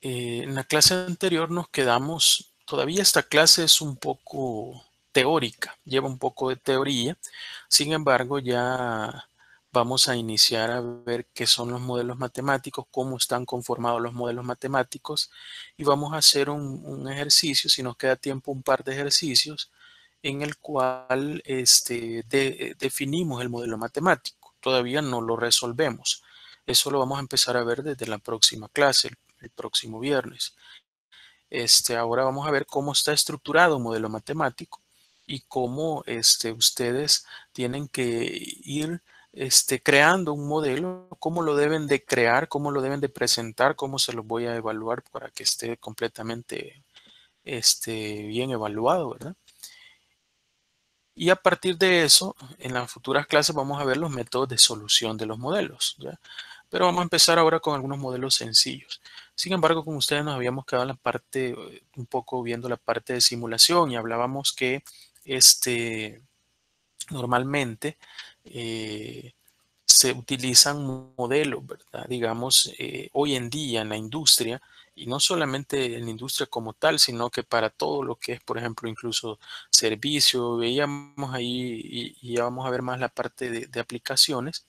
En la clase anterior nos quedamos, todavía esta clase es un poco teórica, lleva un poco de teoría. Sin embargo, ya vamos a iniciar a ver qué son los modelos matemáticos, cómo están conformados los modelos matemáticos, y vamos a hacer un ejercicio, si nos queda tiempo, un par de ejercicios en el cual definimos el modelo matemático. Todavía no lo resolvemos. Eso lo vamos a empezar a ver desde la próxima clase, el próximo viernes. Ahora vamos a ver cómo está estructurado un modelo matemático y cómo ustedes tienen que ir creando un modelo, cómo lo deben de crear, cómo lo deben de presentar, cómo se los voy a evaluar para que esté completamente bien evaluado, ¿verdad? Y a partir de eso, en las futuras clases vamos a ver los métodos de solución de los modelos, ¿ya? Pero vamos a empezar ahora con algunos modelos sencillos. Sin embargo, con ustedes nos habíamos quedado en la parte, un poco viendo la parte de simulación y hablábamos que normalmente eh, se utilizan modelos, ¿verdad? Digamos, hoy en día en la industria, y no solamente en la industria como tal, sino que para todo lo que es, por ejemplo, incluso servicio, veíamos ahí y ya vamos a ver más la parte de aplicaciones,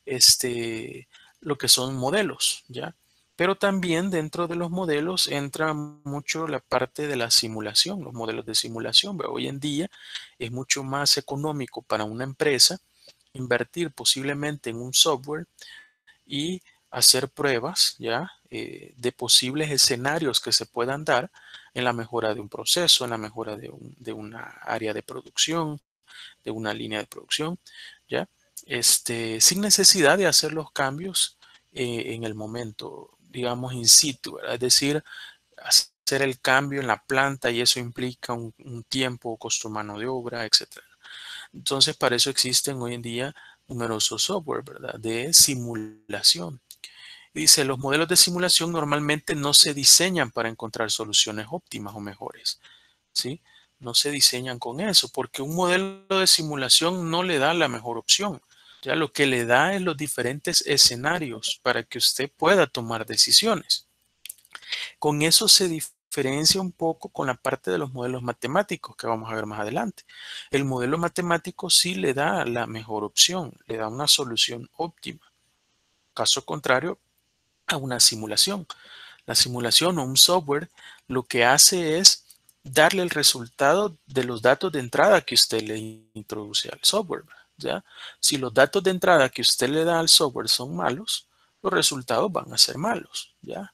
este, lo que son modelos, ¿ya? Pero también dentro de los modelos entra mucho la parte de la simulación, los modelos de simulación. ¿Verdad? Hoy en día es mucho más económico para una empresa invertir posiblemente en un software y hacer pruebas ya de posibles escenarios que se puedan dar en la mejora de un proceso, en la mejora de una área de producción, de una línea de producción, ya sin necesidad de hacer los cambios en el momento, digamos, in situ, ¿verdad? Es decir, hacer el cambio en la planta y eso implica un tiempo, costo mano de obra, etcétera. Entonces, para eso existen hoy en día numerosos software, ¿verdad? De simulación. Dice, los modelos de simulación normalmente no se diseñan para encontrar soluciones óptimas o mejores, ¿sí? No se diseñan con eso, porque un modelo de simulación no le da la mejor opción. Ya lo que le da es los diferentes escenarios para que usted pueda tomar decisiones. Con eso se diferencia un poco con la parte de los modelos matemáticos que vamos a ver más adelante. El modelo matemático sí le da la mejor opción, le da una solución óptima. Caso contrario a una simulación. La simulación o un software lo que hace es darle el resultado de los datos de entrada que usted le introduce al software. ¿Ya? Si los datos de entrada que usted le da al software son malos, los resultados van a ser malos. ¿Ya?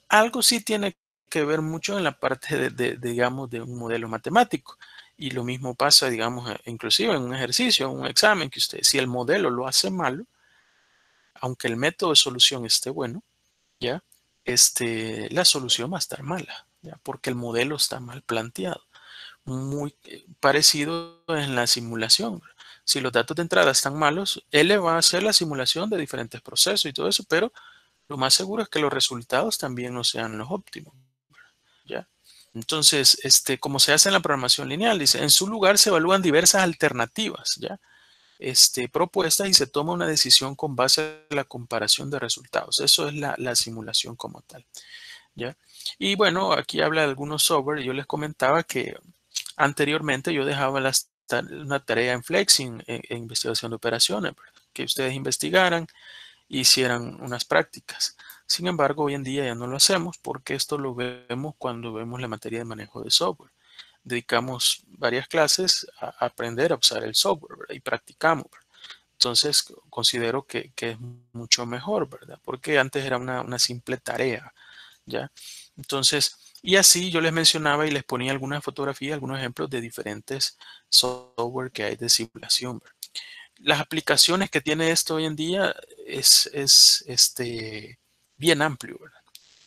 Algo sí tiene que ver mucho en la parte digamos, de un modelo matemático. Y lo mismo pasa, digamos, inclusive en un ejercicio, en un examen, que usted, si el modelo lo hace malo, aunque el método de solución esté bueno, ¿ya? La solución va a estar mala, ¿ya? Porque el modelo está mal planteado. Muy parecido en la simulación. Si los datos de entrada están malos, él le va a hacer la simulación de diferentes procesos y todo eso, pero lo más seguro es que los resultados también no sean los óptimos, ¿ya? Entonces, como se hace en la programación lineal, dice, en su lugar se evalúan diversas alternativas, ¿ya? Propuestas y se toma una decisión con base a la comparación de resultados. Eso es la simulación como tal, ¿ya? Y bueno, aquí habla de algunos software. Yo les comentaba que anteriormente yo dejaba una tarea en Flexi, en investigación de operaciones, ¿verdad? Que ustedes investigaran, hicieran unas prácticas. Sin embargo, hoy en día ya no lo hacemos porque esto lo vemos cuando vemos la materia de manejo de software. Dedicamos varias clases a aprender a usar el software, ¿verdad? Y practicamos, ¿verdad? Entonces, considero que es mucho mejor, ¿verdad? Porque antes era una simple tarea, ¿ya? Entonces, y así yo les mencionaba y les ponía algunas fotografías, algunos ejemplos de diferentes software que hay de simulación, ¿verdad? Las aplicaciones que tiene esto hoy en día es bien amplio, ¿verdad?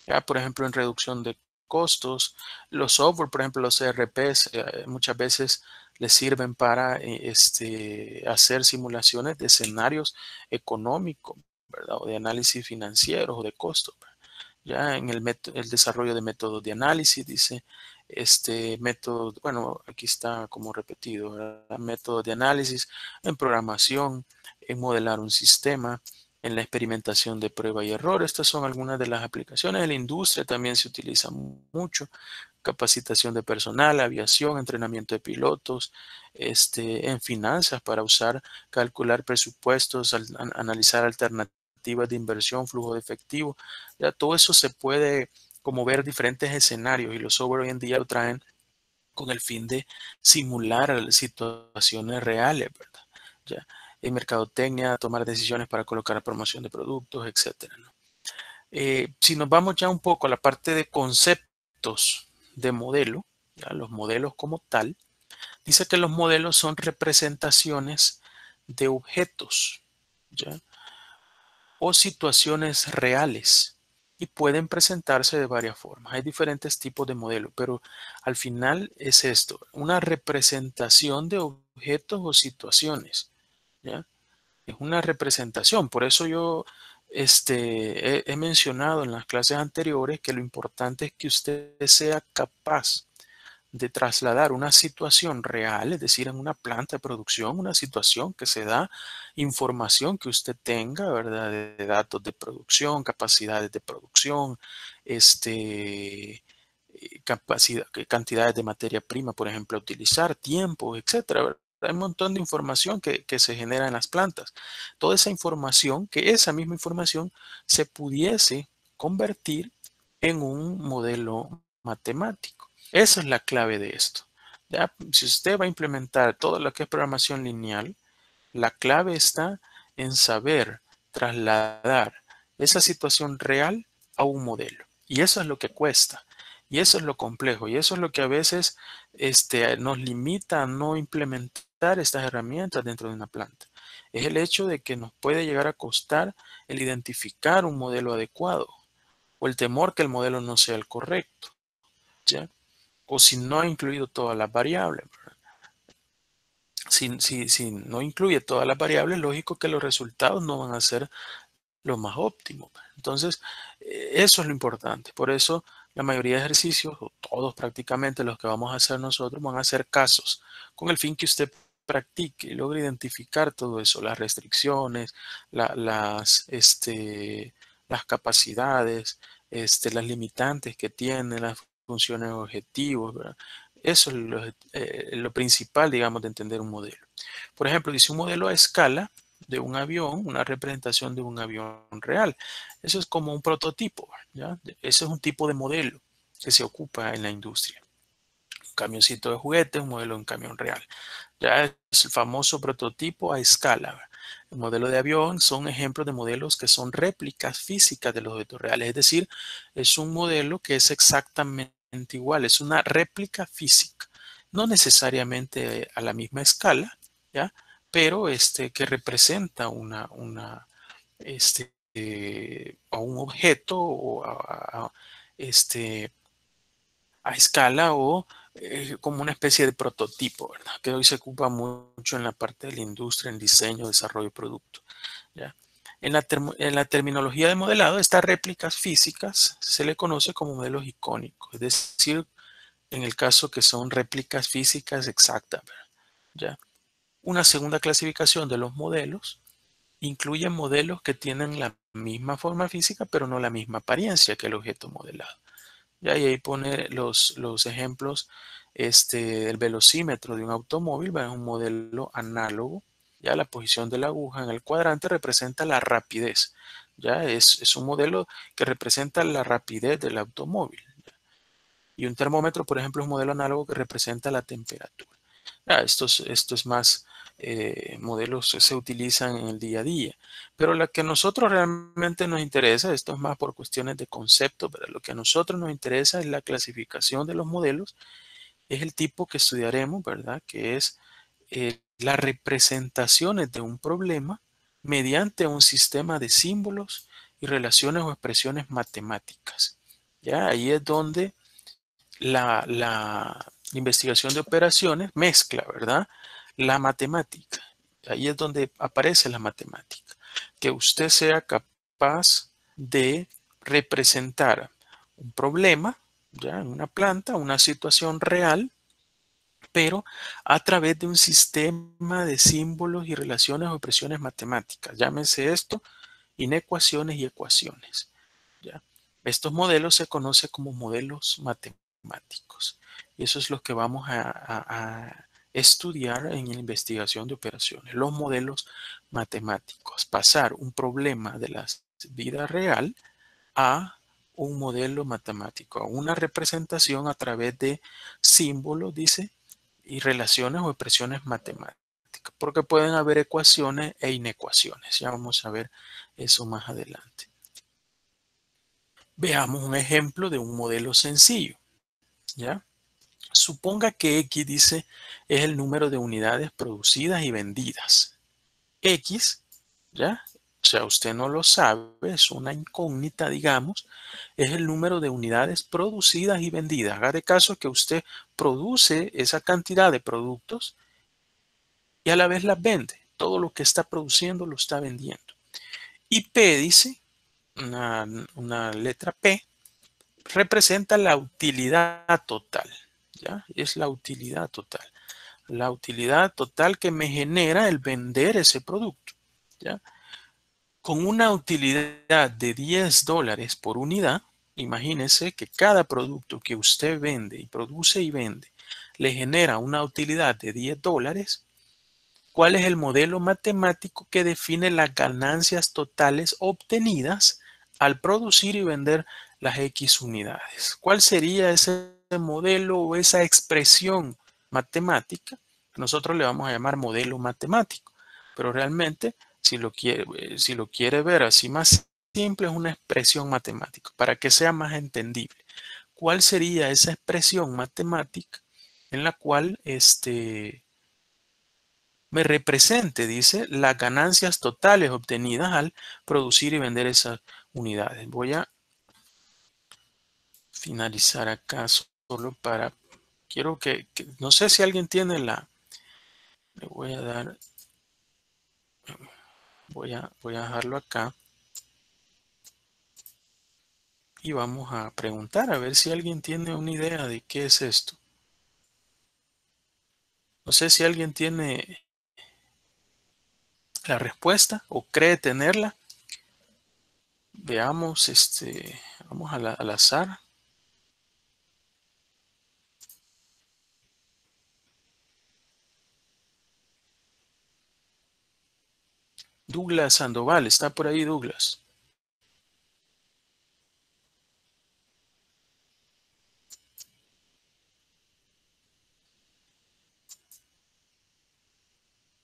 Ya, por ejemplo, en reducción de costos, los software, por ejemplo, los ERPs, muchas veces les sirven para hacer simulaciones de escenarios económicos, ¿verdad? O de análisis financieros o de costos, ¿verdad? Ya en el desarrollo de métodos de análisis, dice, método, bueno, aquí está como repetido, ¿verdad? Métodos de análisis en programación, en modelar un sistema, en la experimentación de prueba y error. Estas son algunas de las aplicaciones. En la industria también se utiliza mucho. Capacitación de personal, aviación, entrenamiento de pilotos, en finanzas para calcular presupuestos, analizar alternativas de inversión, flujo de efectivo. Ya todo eso se puede como ver diferentes escenarios y los software hoy en día lo traen con el fin de simular situaciones reales, ¿verdad? Ya, en mercadotecnia, tomar decisiones para colocar promoción de productos, etcétera, ¿no? Si nos vamos ya un poco a la parte de conceptos de modelo, ¿ya? Los modelos como tal, dice que los modelos son representaciones de objetos, ¿ya? O situaciones reales y pueden presentarse de varias formas. Hay diferentes tipos de modelos, pero al final es esto, una representación de objetos o situaciones, ¿ya? Es una representación. Por eso yo he mencionado en las clases anteriores que lo importante es que usted sea capaz de trasladar una situación real, es decir, en una planta de producción, una situación que se da, información que usted tenga, ¿verdad? De datos de producción, capacidades de producción, cantidades de materia prima, por ejemplo, a utilizar, tiempo, etcétera, ¿verdad? Hay un montón de información que se genera en las plantas. Toda esa información, que esa misma información se pudiese convertir en un modelo matemático. Esa es la clave de esto. ¿Ya? Si usted va a implementar todo lo que es programación lineal, la clave está en saber trasladar esa situación real a un modelo. Y eso es lo que cuesta. Y eso es lo complejo. Y eso es lo que a veces nos limita a no implementar estas herramientas dentro de una planta. Es el hecho de que nos puede llegar a costar el identificar un modelo adecuado o el temor que el modelo no sea el correcto, ¿ya? O si no ha incluido todas las variables. Si no incluye todas las variables, lógico que los resultados no van a ser lo más óptimo. Entonces, eso es lo importante. Por eso, la mayoría de ejercicios, o todos prácticamente los que vamos a hacer nosotros, van a ser casos, con el fin que usted practique y logre identificar todo eso, las restricciones, las capacidades, las limitantes que tiene, las funciones objetivos, ¿verdad? Eso es lo principal, digamos, de entender un modelo. Por ejemplo, dice un modelo a escala de un avión, una representación de un avión real. Eso es como un prototipo, ¿ya? Ese es un tipo de modelo que se ocupa en la industria. Un camioncito de juguete, un modelo de un camión real. Ya es el famoso prototipo a escala. El modelo de avión son ejemplos de modelos que son réplicas físicas de los objetos reales. Es decir, es un modelo que es exactamente igual, es una réplica física. No necesariamente a la misma escala, ¿ya? Pero que representa a un objeto o a escala o como una especie de prototipo, ¿verdad? Que hoy se ocupa mucho en la parte de la industria, en diseño, desarrollo de producto, ¿ya? En la terminología de modelado, estas réplicas físicas se le conoce como modelos icónicos, es decir, en el caso que son réplicas físicas exactas, ¿verdad? ¿Ya? Una segunda clasificación de los modelos incluye modelos que tienen la misma forma física, pero no la misma apariencia que el objeto modelado. Ya, y ahí pone los ejemplos, el velocímetro de un automóvil, ¿va? Es un modelo análogo. Ya la posición de la aguja en el cuadrante representa la rapidez. Ya es un modelo que representa la rapidez del automóvil. Y un termómetro, por ejemplo, es un modelo análogo que representa la temperatura. Ya, estos más modelos se utilizan en el día a día. Pero lo que a nosotros realmente nos interesa, esto es más por cuestiones de concepto, pero lo que a nosotros nos interesa es la clasificación de los modelos, es el tipo que estudiaremos, ¿verdad? Que es las representaciones de un problema mediante un sistema de símbolos y relaciones o expresiones matemáticas. Ya, ahí es donde la investigación de operaciones mezcla, ¿verdad? La matemática. Ahí es donde aparece la matemática. Que usted sea capaz de representar un problema, ya en una planta, una situación real, pero a través de un sistema de símbolos y relaciones o expresiones matemáticas. Llámese esto inecuaciones y ecuaciones. ¿Ya? Estos modelos se conocen como modelos matemáticos. Y eso es lo que vamos a estudiar en la investigación de operaciones. Los modelos matemáticos. Pasar un problema de la vida real a un modelo matemático, a una representación a través de símbolos, dice, y relaciones o expresiones matemáticas, porque pueden haber ecuaciones e inecuaciones. Ya vamos a ver eso más adelante. Veamos un ejemplo de un modelo sencillo, ¿ya? Suponga que X, dice, es el número de unidades producidas y vendidas. X, ¿ya? O sea, usted no lo sabe, es una incógnita, digamos, es el número de unidades producidas y vendidas. Haga de caso que usted produce esa cantidad de productos y a la vez las vende. Todo lo que está produciendo lo está vendiendo. Y P, dice, una letra P, representa la utilidad total. ¿Ya? Es la utilidad total. La utilidad total que me genera el vender ese producto. ¿Ya? Con una utilidad de $10 por unidad, imagínese que cada producto que usted vende y produce y vende le genera una utilidad de $10. ¿Cuál es el modelo matemático que define las ganancias totales obtenidas al producir y vender las X unidades? ¿Cuál sería ese modelo o esa expresión matemática? Nosotros le vamos a llamar modelo matemático, pero realmente si lo quiere ver así más simple, es una expresión matemática para que sea más entendible. ¿Cuál sería esa expresión matemática en la cual me represente, dice, las ganancias totales obtenidas al producir y vender esas unidades? Voy a finalizar acá solo para, quiero no sé si alguien tiene le voy a dar, voy a dejarlo acá y vamos a preguntar a ver si alguien tiene una idea de qué es esto. No sé si alguien tiene la respuesta o cree tenerla. Veamos, vamos al azar. Douglas Sandoval, está por ahí Douglas.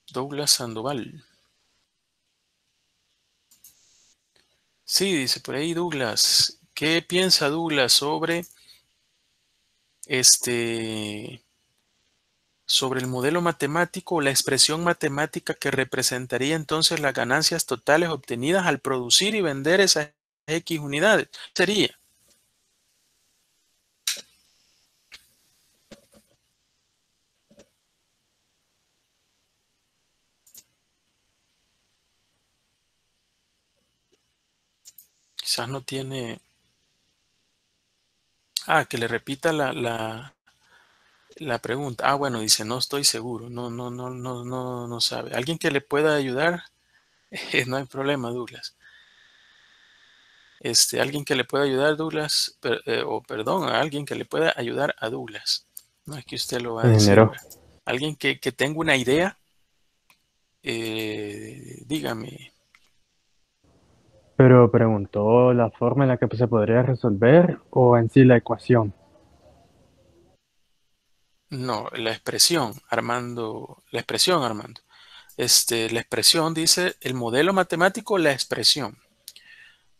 Douglas Sandoval. Sí, dice por ahí Douglas. ¿Qué piensa Douglas este, sobre el modelo matemático o la expresión matemática que representaría entonces las ganancias totales obtenidas al producir y vender esas X unidades? Sería, quizás no tiene. Que le repita la pregunta. Bueno, dice, no estoy seguro. No, no, no, no, no, no sabe. ¿Alguien que le pueda ayudar? No hay problema, Douglas. Alguien que le pueda ayudar, Douglas, o perdón, a alguien que le pueda ayudar a Douglas. No es que usted lo va a decir, Ingeniero, ¿verdad? Alguien que tenga una idea, dígame. pero preguntó la forma en la que se podría resolver o en sí la ecuación. No, la expresión, Armando. La expresión dice el modelo matemático, la expresión.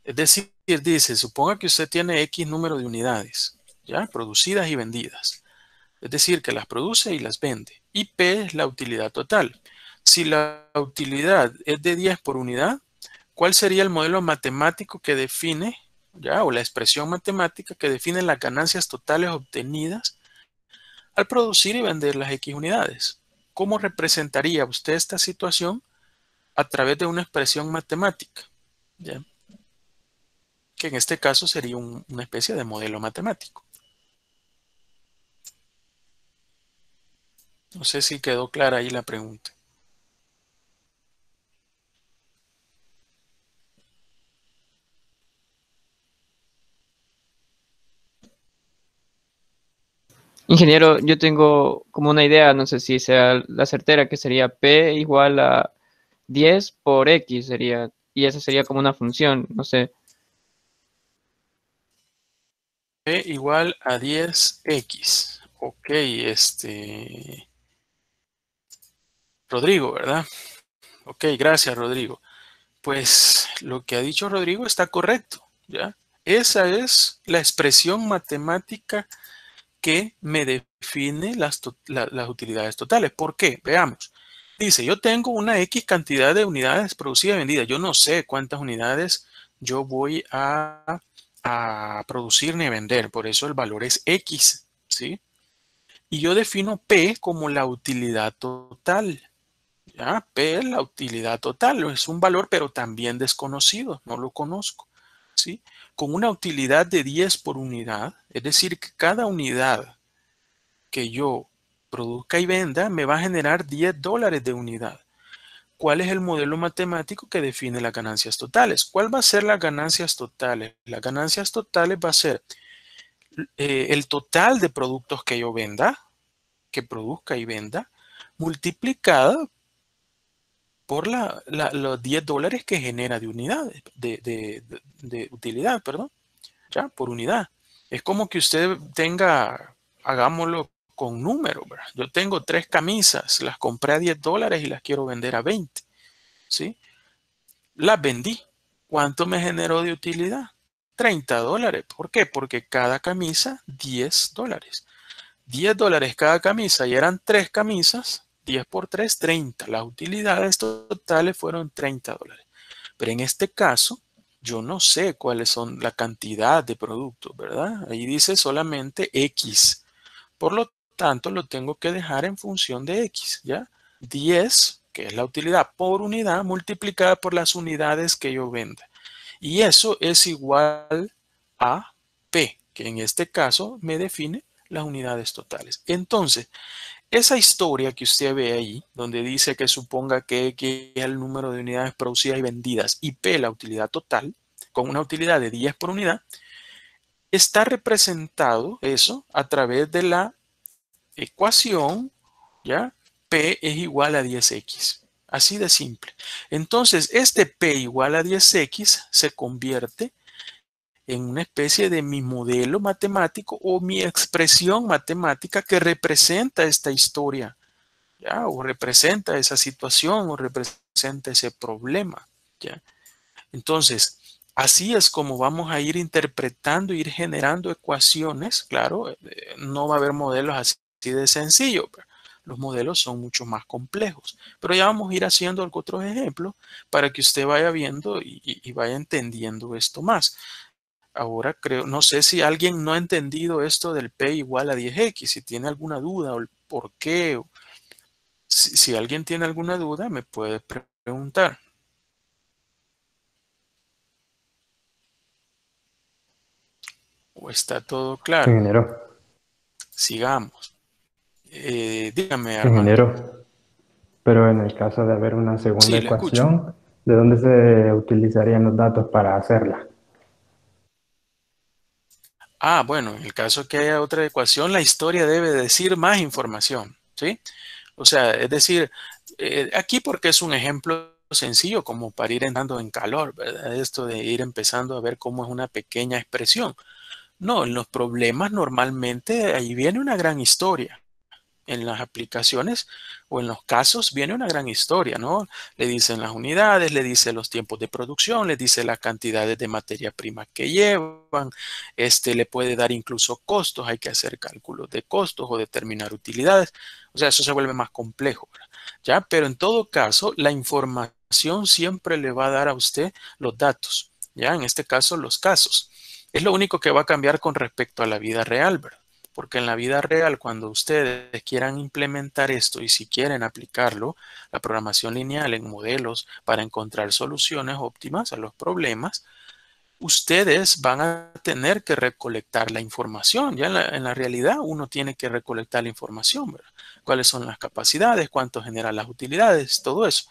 Es decir, dice, suponga que usted tiene X número de unidades, ¿ya? Producidas y vendidas. Es decir, que las produce y las vende. Y P es la utilidad total. Si la utilidad es de 10 por unidad, ¿cuál sería el modelo matemático que define, ya, o la expresión matemática que define las ganancias totales obtenidas al producir y vender las X unidades? ¿Cómo representaría usted esta situación a través de una expresión matemática? ¿Ya? Que en este caso sería una especie de modelo matemático. No sé si quedó clara ahí la pregunta. Ingeniero, yo tengo como una idea, no sé si sea la certera, que sería P igual a 10 por X sería, y esa sería como una función, no sé. P igual a 10x. Ok, Rodrigo, ¿verdad? Ok, gracias, Rodrigo. Pues lo que ha dicho Rodrigo está correcto, ¿ya? Esa es la expresión matemática que me define las utilidades totales. ¿Por qué? Veamos. Dice, yo tengo una X cantidad de unidades producidas y vendidas. Yo no sé cuántas unidades yo voy a producir ni vender. Por eso el valor es X, ¿sí? Y yo defino P como la utilidad total. ¿Ya? P es la utilidad total. Es un valor, pero también desconocido. No lo conozco, ¿sí? Con una utilidad de 10 por unidad, es decir, que cada unidad que yo produzca y venda me va a generar $10 de unidad. ¿Cuál es el modelo matemático que define las ganancias totales? ¿Cuál va a ser las ganancias totales? Las ganancias totales va a ser el total de productos que yo venda, que produzca y venda, multiplicada por los $10 que genera de unidad, de utilidad, perdón, ya, por unidad. Es como que usted tenga, hagámoslo con números, ¿verdad? Yo tengo 3 camisas, las compré a $10 y las quiero vender a 20, ¿sí? Las vendí. ¿Cuánto me generó de utilidad? $30. ¿Por qué? Porque cada camisa, $10. $10 cada camisa y eran 3 camisas, 10 por 3, 30. Las utilidades totales fueron $30. Pero en este caso, yo no sé cuáles son la cantidad de productos, ¿verdad? Ahí dice solamente X. Por lo tanto, lo tengo que dejar en función de X, ¿ya? 10, que es la utilidad por unidad, multiplicada por las unidades que yo venda. Y eso es igual a P, que en este caso me define las unidades totales. Entonces, esa historia que usted ve ahí, donde dice que suponga que X es el número de unidades producidas y vendidas y P la utilidad total, con una utilidad de 10 por unidad, está representado eso a través de la ecuación, ¿ya? P es igual a 10x. Así de simple. Entonces, este P igual a 10x se convierte en una especie de mi modelo matemático o mi expresión matemática que representa esta historia, ¿ya? O representa esa situación o representa ese problema, ¿ya? Entonces, así es como vamos a ir interpretando, ir generando ecuaciones. Claro, no va a haber modelos así de sencillo. Los modelos son mucho más complejos. Pero ya vamos a ir haciendo otros ejemplos para que usted vaya viendo y vaya entendiendo esto más. Ahora creo, no sé si alguien no ha entendido esto del P igual a 10x, si tiene alguna duda o el por qué. Si alguien tiene alguna duda, me puede preguntar. ¿O está todo claro? Ingeniero, Sigamos. Dígame, Armando. ingeniero, pero en el caso de haber una segunda Sí, le escucho. ecuación, ¿de dónde se utilizarían los datos para hacerla? Ah, bueno, en el caso que haya otra ecuación, la historia debe decir más información, ¿sí? O sea, es decir, aquí porque es un ejemplo sencillo como para ir entrando en calor, ¿verdad? Esto de ir empezando a ver cómo es una pequeña expresión. No, en los problemas normalmente ahí viene una gran historia. En las aplicaciones o en los casos viene una gran historia, ¿no? Le dicen las unidades, le dice los tiempos de producción, le dice las cantidades de materia prima que llevan, le puede dar incluso costos, hay que hacer cálculos de costos o determinar utilidades, o sea, eso se vuelve más complejo, ¿verdad? ¿Ya? Pero en todo caso, la información siempre le va a dar a usted los datos, ¿ya? En este caso, los casos. Es lo único que va a cambiar con respecto a la vida real, ¿verdad? Porque en la vida real, cuando ustedes quieran implementar esto y si quieren aplicarlo, la programación lineal en modelos para encontrar soluciones óptimas a los problemas, ustedes van a tener que recolectar la información. Ya en la realidad uno tiene que recolectar la información, ¿verdad? ¿Cuáles son las capacidades? ¿Cuánto generan las utilidades? Todo eso.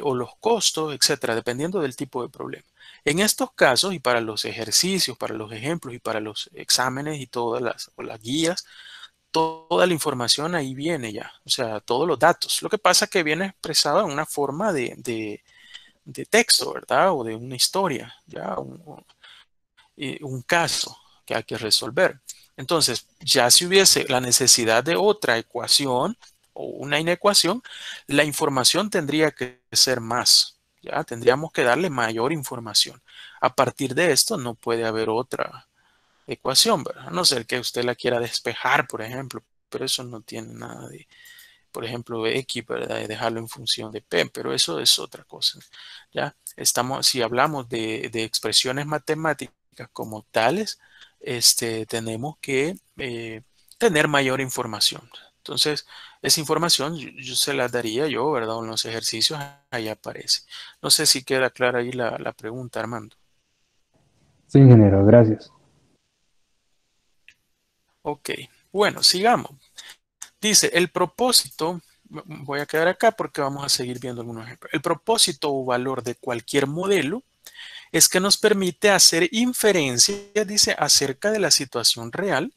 O los costos, etcétera, dependiendo del tipo de problema. En estos casos y para los ejercicios, para los ejemplos y para los exámenes y todas las guías, toda la información ahí viene ya, o sea, todos los datos. Lo que pasa es que viene expresado en una forma de texto, ¿verdad? O de una historia, ya, un caso que hay que resolver. Entonces, ya si hubiese la necesidad de otra ecuación o una inecuación, la información tendría que ser más, ya, tendríamos que darle mayor información. A partir de esto no puede haber otra ecuación, ¿verdad? A no ser que usted la quiera despejar, por ejemplo, pero eso no tiene nada de, por ejemplo, X, ¿verdad? De dejarlo en función de P, pero eso es otra cosa, ¿ya? Si hablamos de expresiones matemáticas como tales, tenemos que tener mayor información. Entonces, esa información yo se la daría yo, ¿verdad? En los ejercicios ahí aparece. No sé si queda clara ahí la pregunta, Armando. Sí, ingeniero, gracias. Ok, bueno, sigamos. Dice, el propósito, voy a quedar acá porque vamos a seguir viendo algunos ejemplos. El propósito o valor de cualquier modelo es que nos permite hacer inferencias, dice, acerca de la situación real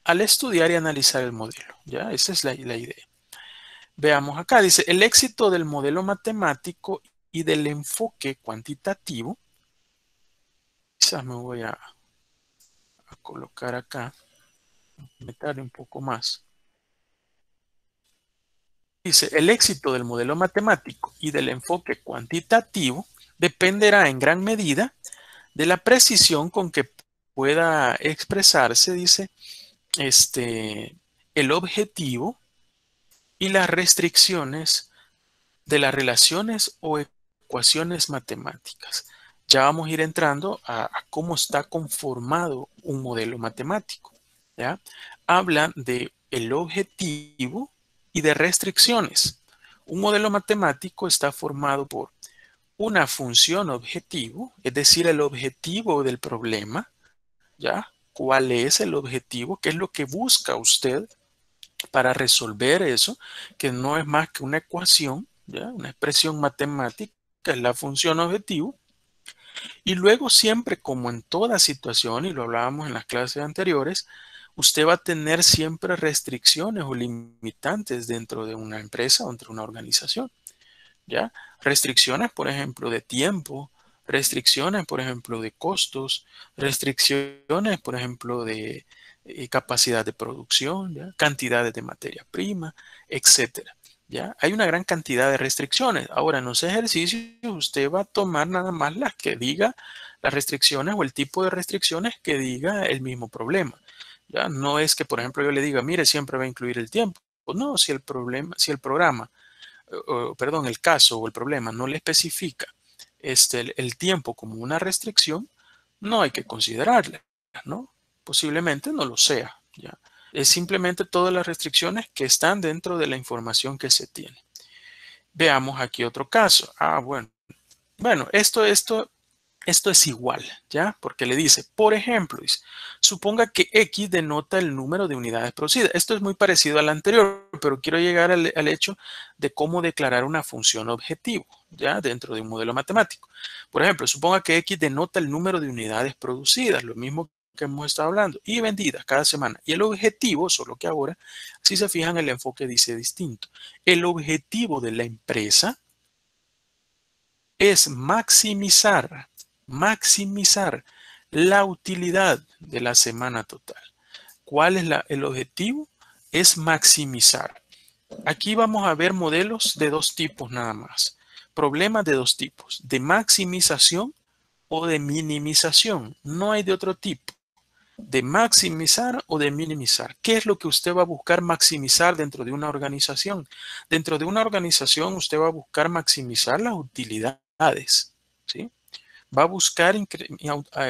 al estudiar y analizar el modelo. ¿Ya? Esa es la idea. Veamos acá, dice, el éxito del modelo matemático y del enfoque cuantitativo, quizás me voy a colocar acá, meterle un poco más. Dice, el éxito del modelo matemático y del enfoque cuantitativo dependerá en gran medida de la precisión con que pueda expresarse, dice, el objetivo y las restricciones de las relaciones o ecuaciones matemáticas. Ya vamos a ir entrando a cómo está conformado un modelo matemático, ¿ya? Habla de el objetivo y de restricciones. Un modelo matemático está formado por una función objetivo, es decir, el objetivo del problema, ¿ya? ¿Cuál es el objetivo? ¿Qué es lo que busca usted para resolver eso? Que no es más que una ecuación, ¿ya? Una expresión matemática, que es la función objetivo. Y luego siempre, como en toda situación, y lo hablábamos en las clases anteriores, usted va a tener siempre restricciones o limitantes dentro de una empresa o dentro de una organización, ¿ya? Restricciones, por ejemplo, de tiempo, restricciones, por ejemplo, de costos, restricciones, por ejemplo, de capacidad de producción, ¿ya? Cantidades de materia prima, etcétera, ¿ya? Hay una gran cantidad de restricciones. Ahora, en los ejercicios, usted va a tomar nada más las que diga las restricciones o el tipo de restricciones que diga el mismo problema, ¿ya? No es que, por ejemplo, yo le diga, mire, siempre va a incluir el tiempo. No, si el programa perdón, el caso o el problema no le especifica el tiempo como una restricción, no hay que considerarla, ¿no? Posiblemente no lo sea, ¿ya? Es simplemente todas las restricciones que están dentro de la información que se tiene. Veamos aquí otro caso. Bueno, esto es igual, ¿ya? Porque le dice, por ejemplo, dice, suponga que X denota el número de unidades producidas. Esto es muy parecido al anterior, pero quiero llegar al hecho de cómo declarar una función objetivo, ¿ya? Dentro de un modelo matemático. Por ejemplo, suponga que X denota el número de unidades producidas, lo mismo que hemos estado hablando, y vendidas cada semana. Y el objetivo, solo que ahora, si se fijan, el enfoque dice distinto. El objetivo de la empresa es maximizar la utilidad de la semana total. ¿Cuál es el objetivo? Es maximizar. Aquí vamos a ver modelos de dos tipos nada más. Problemas de dos tipos, de maximización o de minimización. No hay de otro tipo, de maximizar o de minimizar. ¿Qué es lo que usted va a buscar maximizar dentro de una organización? Dentro de una organización usted va a buscar maximizar las utilidades, ¿sí? Va a buscar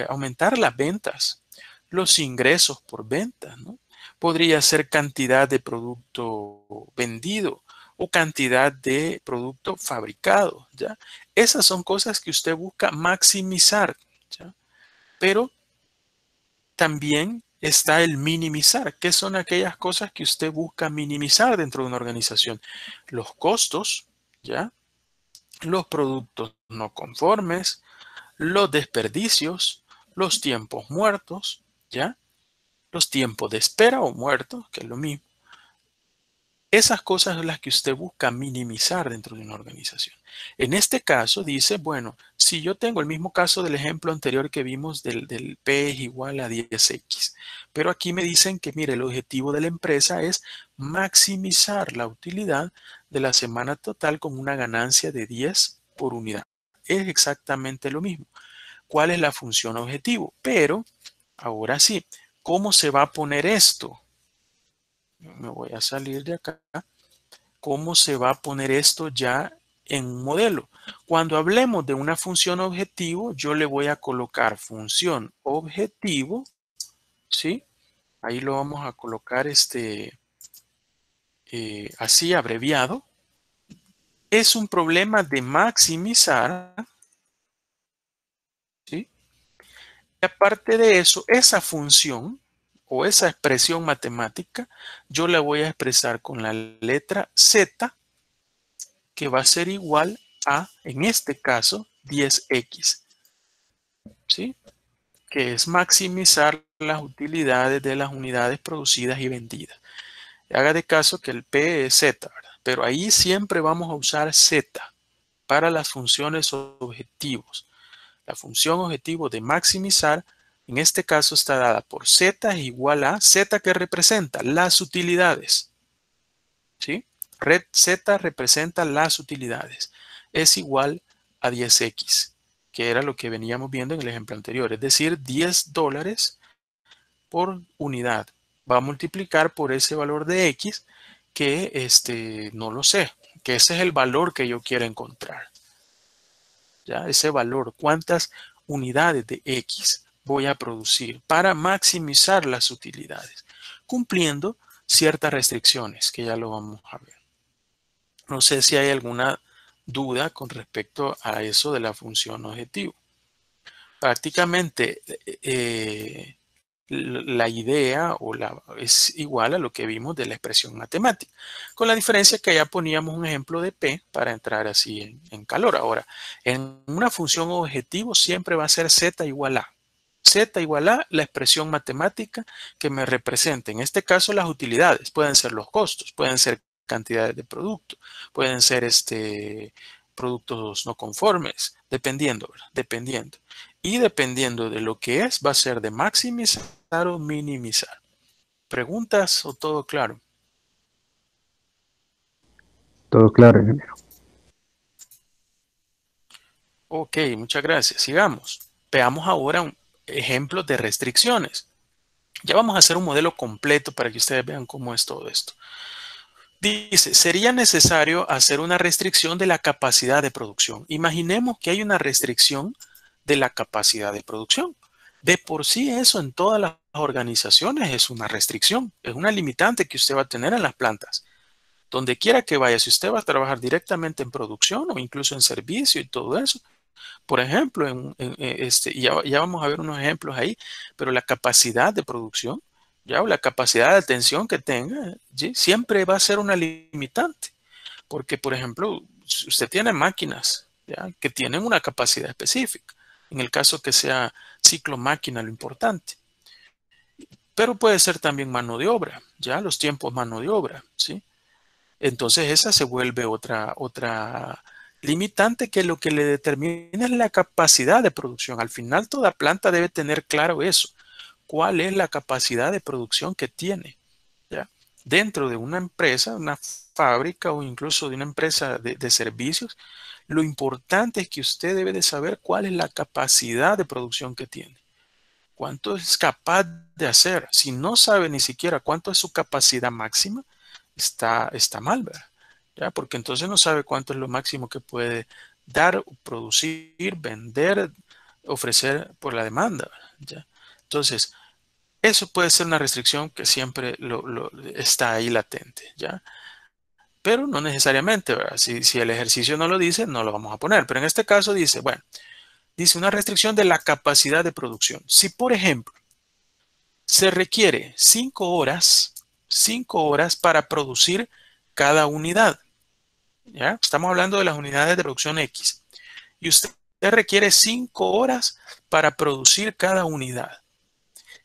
aumentar las ventas, los ingresos por venta, ¿no? Podría ser cantidad de producto vendido o cantidad de producto fabricado, ¿ya? Esas son cosas que usted busca maximizar, ¿ya? Pero también está el minimizar. ¿Qué son aquellas cosas que usted busca minimizar dentro de una organización? Los costos, ¿ya? Los productos no conformes, los desperdicios, los tiempos muertos, ¿ya? Los tiempos de espera o muertos, que es lo mismo. Esas cosas son las que usted busca minimizar dentro de una organización. En este caso dice, bueno, si yo tengo el mismo caso del ejemplo anterior que vimos del P es igual a 10X, pero aquí me dicen que, mire, el objetivo de la empresa es maximizar la utilidad de la semana total con una ganancia de 10 por unidad. Es exactamente lo mismo. ¿Cuál es la función objetivo? Pero, ahora sí, ¿cómo se va a poner esto? Me voy a salir de acá. ¿Cómo se va a poner esto ya en un modelo? Cuando hablemos de una función objetivo, yo le voy a colocar función objetivo, ¿sí? Ahí lo vamos a colocar así abreviado. Es un problema de maximizar, ¿sí? Y aparte de eso, esa función o esa expresión matemática, yo la voy a expresar con la letra Z, que va a ser igual a, en este caso, 10X, ¿sí? Que es maximizar las utilidades de las unidades producidas y vendidas. Haga de caso que el P es Z, ¿verdad? Pero ahí siempre vamos a usar Z para las funciones objetivos. La función objetivo de maximizar, en este caso está dada por Z es igual a Z, que representa las utilidades, ¿sí? Red Z representa las utilidades. Es igual a 10X, que era lo que veníamos viendo en el ejemplo anterior. Es decir, $10 por unidad. Va a multiplicar por ese valor de X que no lo sé, que ese es el valor que yo quiero encontrar. ¿Ya? Ese valor, cuántas unidades de X voy a producir para maximizar las utilidades, cumpliendo ciertas restricciones que ya lo vamos a ver. No sé si hay alguna duda con respecto a eso de la función objetivo. Prácticamente la idea es igual a lo que vimos de la expresión matemática, con la diferencia que ya poníamos un ejemplo de P para entrar así en calor. Ahora, en una función objetivo siempre va a ser Z igual a. Z igual a la expresión matemática que me representa. En este caso, las utilidades pueden ser los costos, pueden ser cantidades de producto, pueden ser productos no conformes, dependiendo, ¿verdad? Dependiendo. Y dependiendo de lo que es, va a ser de maximizar o minimizar. ¿Preguntas o todo claro? Todo claro, ingeniero. Ok, muchas gracias. Sigamos. Veamos ahora un ejemplo de restricciones. Ya vamos a hacer un modelo completo para que ustedes vean cómo es todo esto. Dice, sería necesario hacer una restricción de la capacidad de producción. Imaginemos que hay una restricción de la capacidad de producción. De por sí eso en todas las organizaciones es una restricción, es una limitante que usted va a tener en las plantas. Donde quiera que vaya, si usted va a trabajar directamente en producción o incluso en servicio y todo eso, por ejemplo, ya vamos a ver unos ejemplos ahí, pero la capacidad de producción, ya, o la capacidad de atención que tenga, ¿sí? Siempre va a ser una limitante. Porque, por ejemplo, si usted tiene máquinas, ¿ya? Que tienen una capacidad específica. En el caso que sea ciclo máquina lo importante. Pero puede ser también mano de obra, ya los tiempos mano de obra, ¿sí? Entonces esa se vuelve otra limitante que lo que le determina es la capacidad de producción. Al final toda planta debe tener claro eso. ¿Cuál es la capacidad de producción que tiene? ¿Ya? Dentro de una empresa, una fábrica o incluso de una empresa de servicios, lo importante es que usted debe de saber cuál es la capacidad de producción que tiene. ¿Cuánto es capaz de hacer? Si no sabe ni siquiera cuánto es su capacidad máxima, está mal, ¿verdad? ¿Ya? Porque entonces no sabe cuánto es lo máximo que puede dar, producir, vender, ofrecer por la demanda, ¿ya? Entonces, eso puede ser una restricción que siempre está ahí latente, ¿ya? Pero no necesariamente, ¿verdad? Si el ejercicio no lo dice, no lo vamos a poner. Pero en este caso dice, bueno, dice una restricción de la capacidad de producción. Si, por ejemplo, se requiere 5 horas para producir cada unidad, ¿ya? Estamos hablando de las unidades de producción X. Y usted requiere 5 horas para producir cada unidad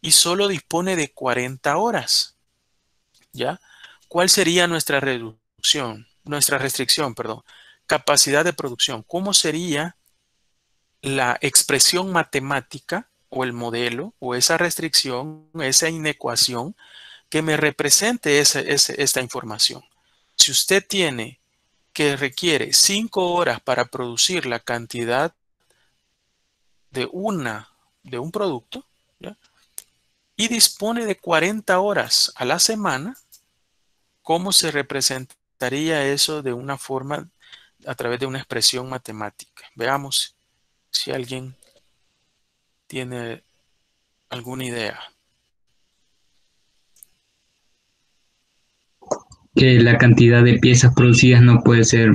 y solo dispone de 40 horas. ¿Ya? ¿Cuál sería nuestra restricción, perdón? Capacidad de producción. ¿Cómo sería la expresión matemática o el modelo o esa restricción, esa inecuación que me represente esta información? Si usted tiene que requiere 5 horas para producir la cantidad de un producto, ¿ya? Y dispone de 40 horas a la semana, ¿cómo se representaría eso de una forma a través de una expresión matemática? Veamos si alguien tiene alguna idea. Que la cantidad de piezas producidas no puede ser,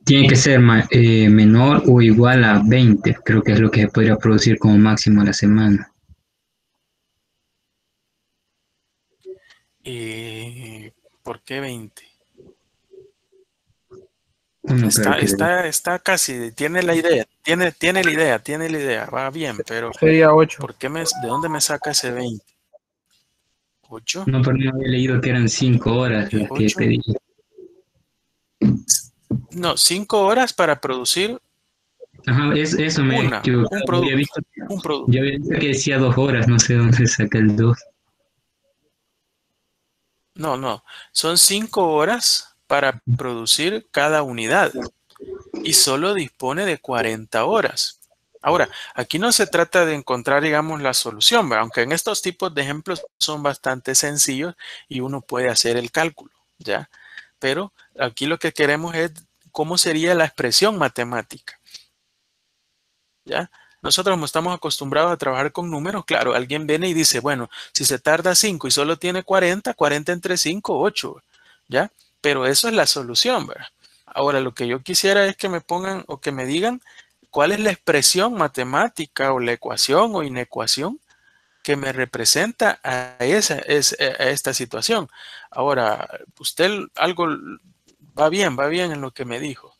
tiene que ser menor o igual a 20, creo que es lo que se podría producir como máximo a la semana. ¿Por qué 20? Bueno, pero Está casi, tiene la idea, tiene la idea, va bien, pero Sería 8. ¿de dónde me saca ese 20? ¿8? no, pero no había leído que eran 5 horas las que ¿8? pedí. No, 5 horas para producir Ajá, eso me he un equivocado. producto. Un producto. Yo había visto que decía 2 horas, no sé dónde saca el 2. No, son 5 horas para producir cada unidad y solo dispone de 40 horas. Ahora, aquí no se trata de encontrar, digamos, la solución, ¿verdad? Aunque en estos tipos de ejemplos son bastante sencillos y uno puede hacer el cálculo, ¿ya? Pero aquí lo que queremos es cómo sería la expresión matemática, ¿ya? Nosotros como estamos acostumbrados a trabajar con números, claro, alguien viene y dice, bueno, si se tarda 5 y solo tiene 40, 40 entre 5, 8, ¿ya? Pero eso es la solución, ¿verdad? Ahora, lo que yo quisiera es que me pongan o que me digan cuál es la expresión matemática o la ecuación o inecuación que me representa a esta situación. Ahora, usted algo va bien en lo que me dijo.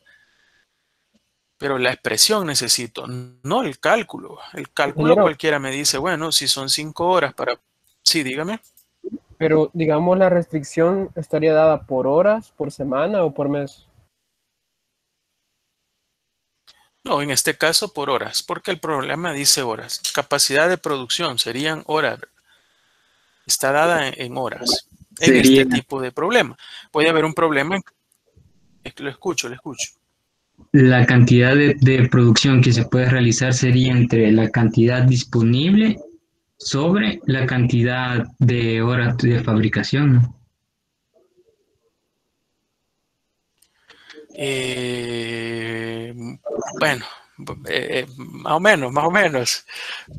Pero la expresión necesito, no el cálculo. El cálculo Ingeniero, cualquiera me dice, bueno, si son 5 horas para... Sí, dígame. pero digamos la restricción estaría dada por horas, por semana o por mes. No, en este caso por horas, porque el problema dice horas. Capacidad de producción serían horas. Está dada en horas en Sería este tipo de problema. Puede haber un problema, lo escucho. la cantidad de producción que se puede realizar sería entre la cantidad disponible sobre la cantidad de horas de fabricación, ¿no? Bueno, más o menos.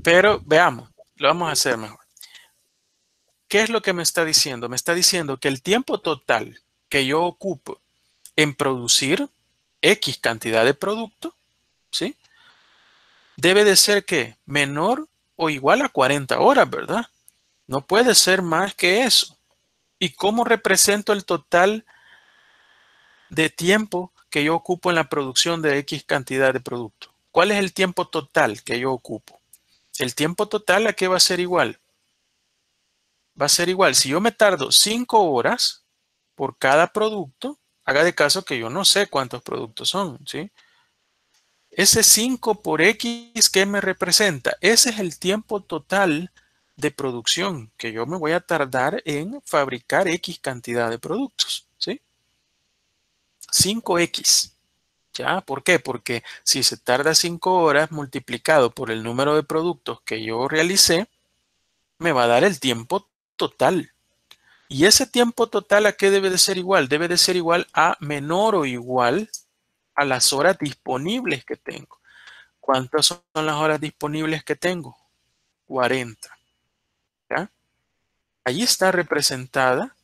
Pero veamos, lo vamos a hacer mejor. ¿Qué es lo que me está diciendo? Me está diciendo que el tiempo total que yo ocupo en producir X cantidad de producto, ¿sí? Debe de ser que menor o igual a 40 horas, ¿verdad? No puede ser más que eso. ¿Y cómo represento el total de tiempo que yo ocupo en la producción de X cantidad de producto? ¿Cuál es el tiempo total que yo ocupo? El tiempo total, ¿a qué va a ser igual? Va a ser igual. Si yo me tardo 5 horas por cada producto, haga de caso que yo no sé cuántos productos son, ¿sí? Ese 5 por X, ¿qué me representa? Ese es el tiempo total de producción que yo me voy a tardar en fabricar X cantidad de productos, ¿sí? 5X. ¿Ya? ¿Por qué? Porque si se tarda 5 horas multiplicado por el número de productos que yo realicé, me va a dar el tiempo total. ¿Y ese tiempo total a qué debe de ser igual? Debe de ser igual a menor o igual a las horas disponibles que tengo. ¿Cuántas son las horas disponibles que tengo? 40. ¿Ya? Allí está representada,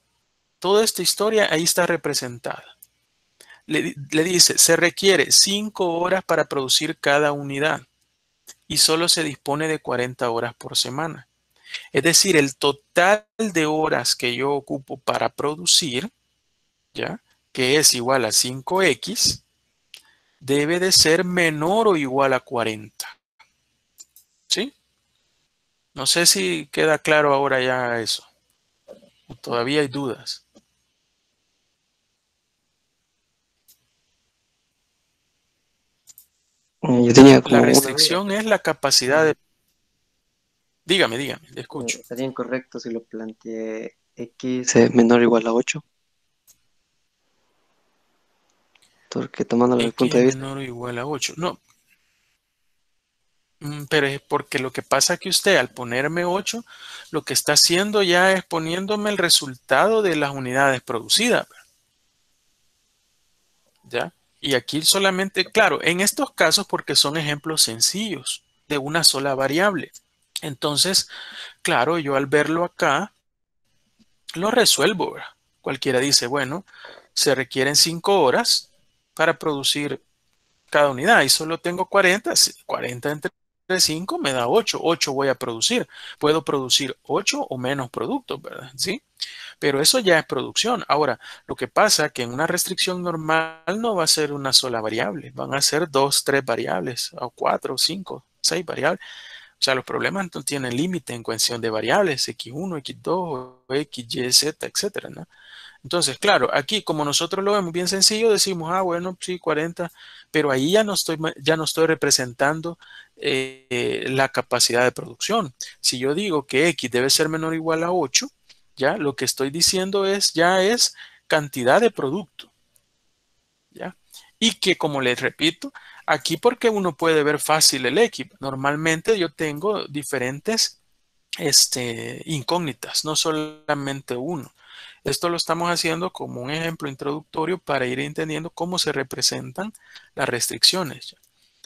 toda esta historia ahí está representada. Le dice, se requiere 5 horas para producir cada unidad y solo se dispone de 40 horas por semana. Es decir, el total de horas que yo ocupo para producir, ¿ya? Que es igual a 5X, debe de ser menor o igual a 40. ¿Sí? No sé si queda claro ahora ya eso. ¿O todavía hay dudas? Yo tenía como La una duda. restricción es la capacidad de... Dígame, le escucho. ¿Estaría incorrecto si lo planteé x es menor o igual a 8? Porque tomándolo desde el X punto es de vista. menor o igual a 8. No, pero es porque lo que pasa que usted al ponerme 8, lo que está haciendo ya es poniéndome el resultado de las unidades producidas. ¿Ya? Y aquí solamente, claro, en estos casos porque son ejemplos sencillos de una sola variable. Entonces, claro, yo al verlo acá, lo resuelvo, ¿verdad? Cualquiera dice, bueno, se requieren 5 horas para producir cada unidad y solo tengo 40, 40 entre 5 me da 8, 8 voy a producir. Puedo producir 8 o menos productos, ¿verdad? ¿Sí? Pero eso ya es producción. Ahora, lo que pasa es que en una restricción normal no va a ser una sola variable, van a ser 2, 3 variables, o 4, 5, 6 variables. O sea, los problemas no tienen límite en cuestión de variables, X1, X2, X, Y, Z, etcétera, ¿no? Entonces, claro, aquí como nosotros lo vemos bien sencillo, decimos, bueno, sí, 40, pero ahí ya no estoy representando la capacidad de producción. Si yo digo que X debe ser menor o igual a 8, ya lo que estoy diciendo ya es cantidad de producto, ¿ya? Y que, como les repito, aquí porque uno puede ver fácil el X, normalmente yo tengo diferentes incógnitas, no solamente uno. Esto lo estamos haciendo como un ejemplo introductorio para ir entendiendo cómo se representan las restricciones.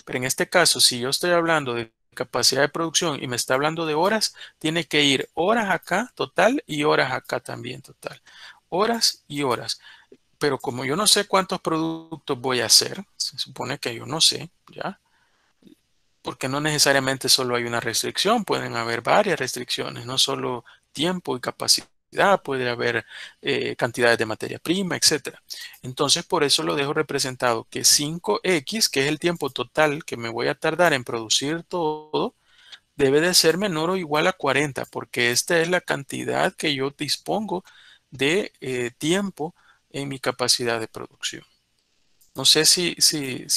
Pero en este caso, si yo estoy hablando de capacidad de producción y me está hablando de horas, tiene que ir horas acá total y horas acá también total. Horas y horas. Pero como yo no sé cuántos productos voy a hacer, se supone que yo no sé, ¿ya? Porque no necesariamente solo hay una restricción, pueden haber varias restricciones, no solo tiempo y capacidad, puede haber cantidades de materia prima, etcétera. Entonces, por eso lo dejo representado que 5x, que es el tiempo total que me voy a tardar en producir todo, debe de ser menor o igual a 40, porque esta es la cantidad que yo dispongo de tiempo en mi capacidad de producción. No sé si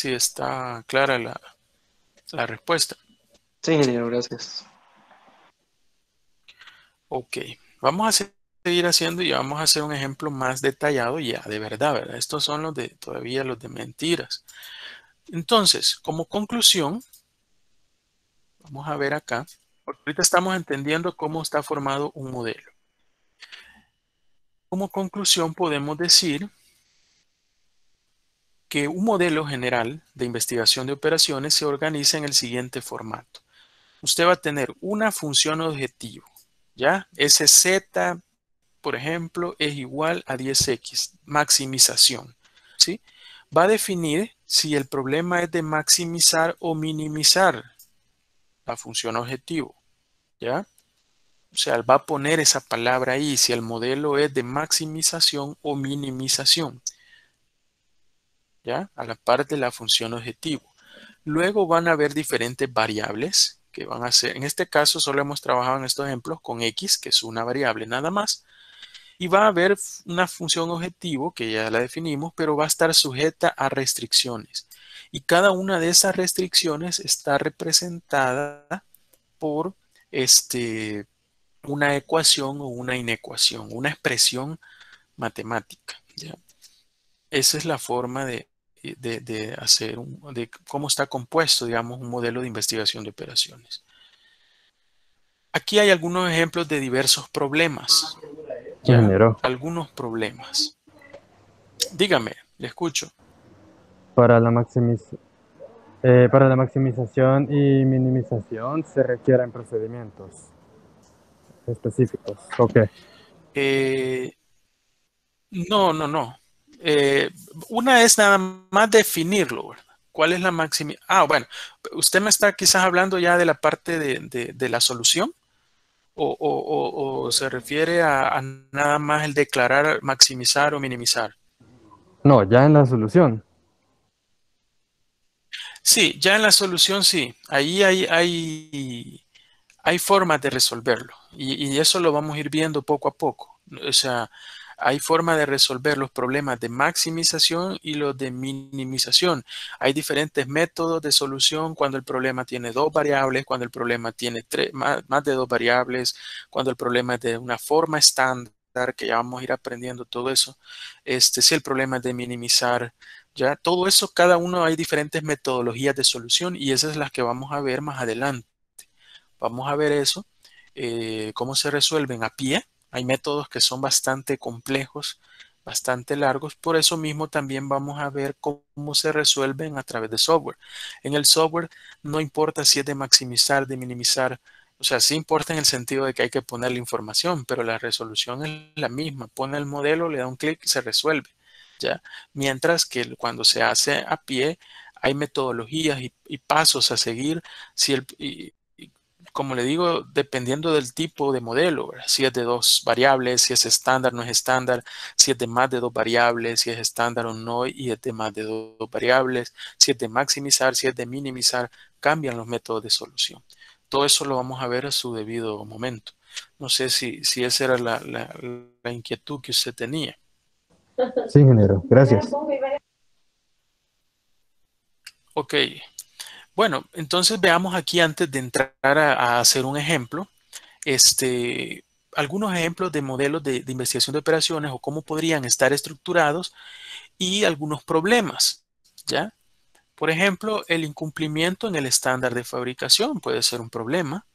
está clara la respuesta. Sí, ingeniero, gracias. Ok, vamos a seguir haciendo y vamos a hacer un ejemplo más detallado ya, de verdad, ¿verdad? Estos son todavía los de mentiras. Entonces, como conclusión, vamos a ver acá, porque ahorita estamos entendiendo cómo está formado un modelo. Como conclusión podemos decir que un modelo general de investigación de operaciones se organiza en el siguiente formato. Usted va a tener una función objetivo, ¿ya? SZ, por ejemplo, es igual a 10x, maximización, ¿sí? Va a definir si el problema es de maximizar o minimizar la función objetivo, ¿ya? O sea, va a poner esa palabra ahí, si el modelo es de maximización o minimización, ¿ya? A la par de la función objetivo. Luego van a haber diferentes variables que van a ser, en este caso solo hemos trabajado en estos ejemplos con x, que es una variable nada más, y va a haber una función objetivo que ya la definimos, pero va a estar sujeta a restricciones. Y cada una de esas restricciones está representada por una ecuación o una inecuación, una expresión matemática, ¿ya? Esa es la forma de hacer, de cómo está compuesto, digamos, un modelo de investigación de operaciones. Aquí hay algunos ejemplos de diversos problemas. ¿Ya? Ingeniero, Algunos problemas. Dígame, le escucho. para la para la maximización y minimización se requieren procedimientos específicos. Ok. Eh, no. Una es nada más definirlo, ¿verdad? ¿Cuál es la máxima? Bueno, usted me está quizás hablando ya de la parte de la solución o se refiere a nada más el declarar, maximizar o minimizar. No, ya en la solución. Sí, ya en la solución sí. Ahí hay formas de resolverlo y eso lo vamos a ir viendo poco a poco. O sea, hay forma de resolver los problemas de maximización y los de minimización. Hay diferentes métodos de solución cuando el problema tiene dos variables, cuando el problema tiene más de dos variables, cuando el problema es de una forma estándar, que ya vamos a ir aprendiendo todo eso. Si el problema es de minimizar, ya todo eso, cada uno hay diferentes metodologías de solución y esas es las que vamos a ver más adelante. Vamos a ver eso, cómo se resuelven a pie. Hay métodos que son bastante complejos, bastante largos. Por eso mismo también vamos a ver cómo se resuelven a través de software. En el software no importa si es de maximizar, de minimizar. O sea, sí importa en el sentido de que hay que poner la información, pero la resolución es la misma. Pone el modelo, le da un clic y se resuelve. ¿Ya? Mientras que cuando se hace a pie, hay metodologías y pasos a seguir. Si como le digo, dependiendo del tipo de modelo, ¿verdad? Si es de dos variables, si es estándar, no es estándar, si es de más de dos variables, si es estándar o no, y es de más de dos variables, si es de maximizar, si es de minimizar, cambian los métodos de solución. Todo eso lo vamos a ver a su debido momento. No sé si esa era la inquietud que usted tenía. Sí, ingeniero, gracias. Ok. Bueno, entonces veamos aquí antes de entrar a hacer un ejemplo, algunos ejemplos de modelos de investigación de operaciones o cómo podrían estar estructurados y algunos problemas, ¿ya? Por ejemplo, el incumplimiento en el estándar de fabricación puede ser un problema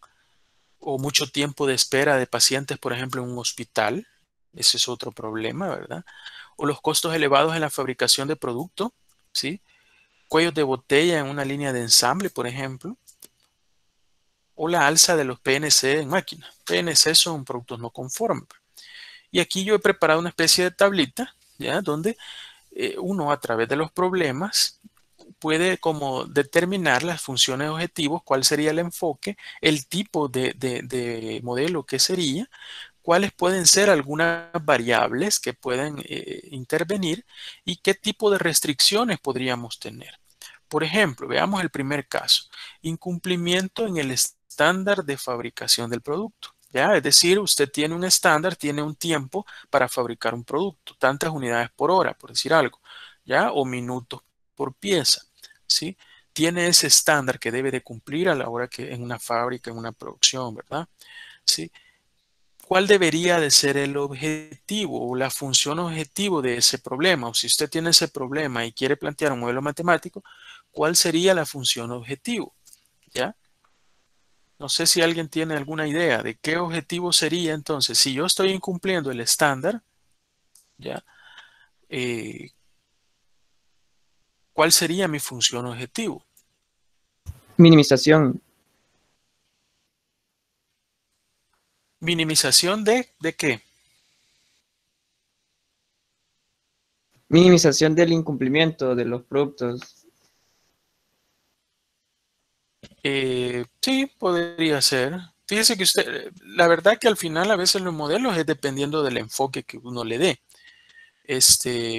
o mucho tiempo de espera de pacientes, por ejemplo, en un hospital. Ese es otro problema, ¿verdad? O los costos elevados en la fabricación de producto, ¿sí? Cuellos de botella en una línea de ensamble, por ejemplo. O la alza de los PNC en máquina. PNC son productos no conformes. Y aquí yo he preparado una especie de tablita, ¿ya? Donde uno a través de los problemas puede como determinar las funciones objetivos, cuál sería el enfoque, el tipo de modelo que sería, cuáles pueden ser algunas variables que pueden intervenir y qué tipo de restricciones podríamos tener. Por ejemplo, veamos el primer caso, incumplimiento en el estándar de fabricación del producto. ¿Ya? Es decir, usted tiene un estándar, tiene un tiempo para fabricar un producto, tantas unidades por hora, por decir algo, ¿ya? O minutos por pieza, ¿sí? Tiene ese estándar que debe de cumplir a la hora que en una fábrica, en una producción, ¿verdad? ¿Sí? ¿Cuál debería de ser el objetivo o la función objetivo de ese problema? O si usted tiene ese problema y quiere plantear un modelo matemático, ¿cuál sería la función objetivo? ¿Ya? No sé si alguien tiene alguna idea de qué objetivo sería entonces. Si yo estoy incumpliendo el estándar, ¿ya? ¿Cuál sería mi función objetivo? Minimización. ¿Minimización de qué? Minimización del incumplimiento de los productos. Sí, podría ser. Fíjese que usted, la verdad que al final a veces los modelos es dependiendo del enfoque que uno le dé.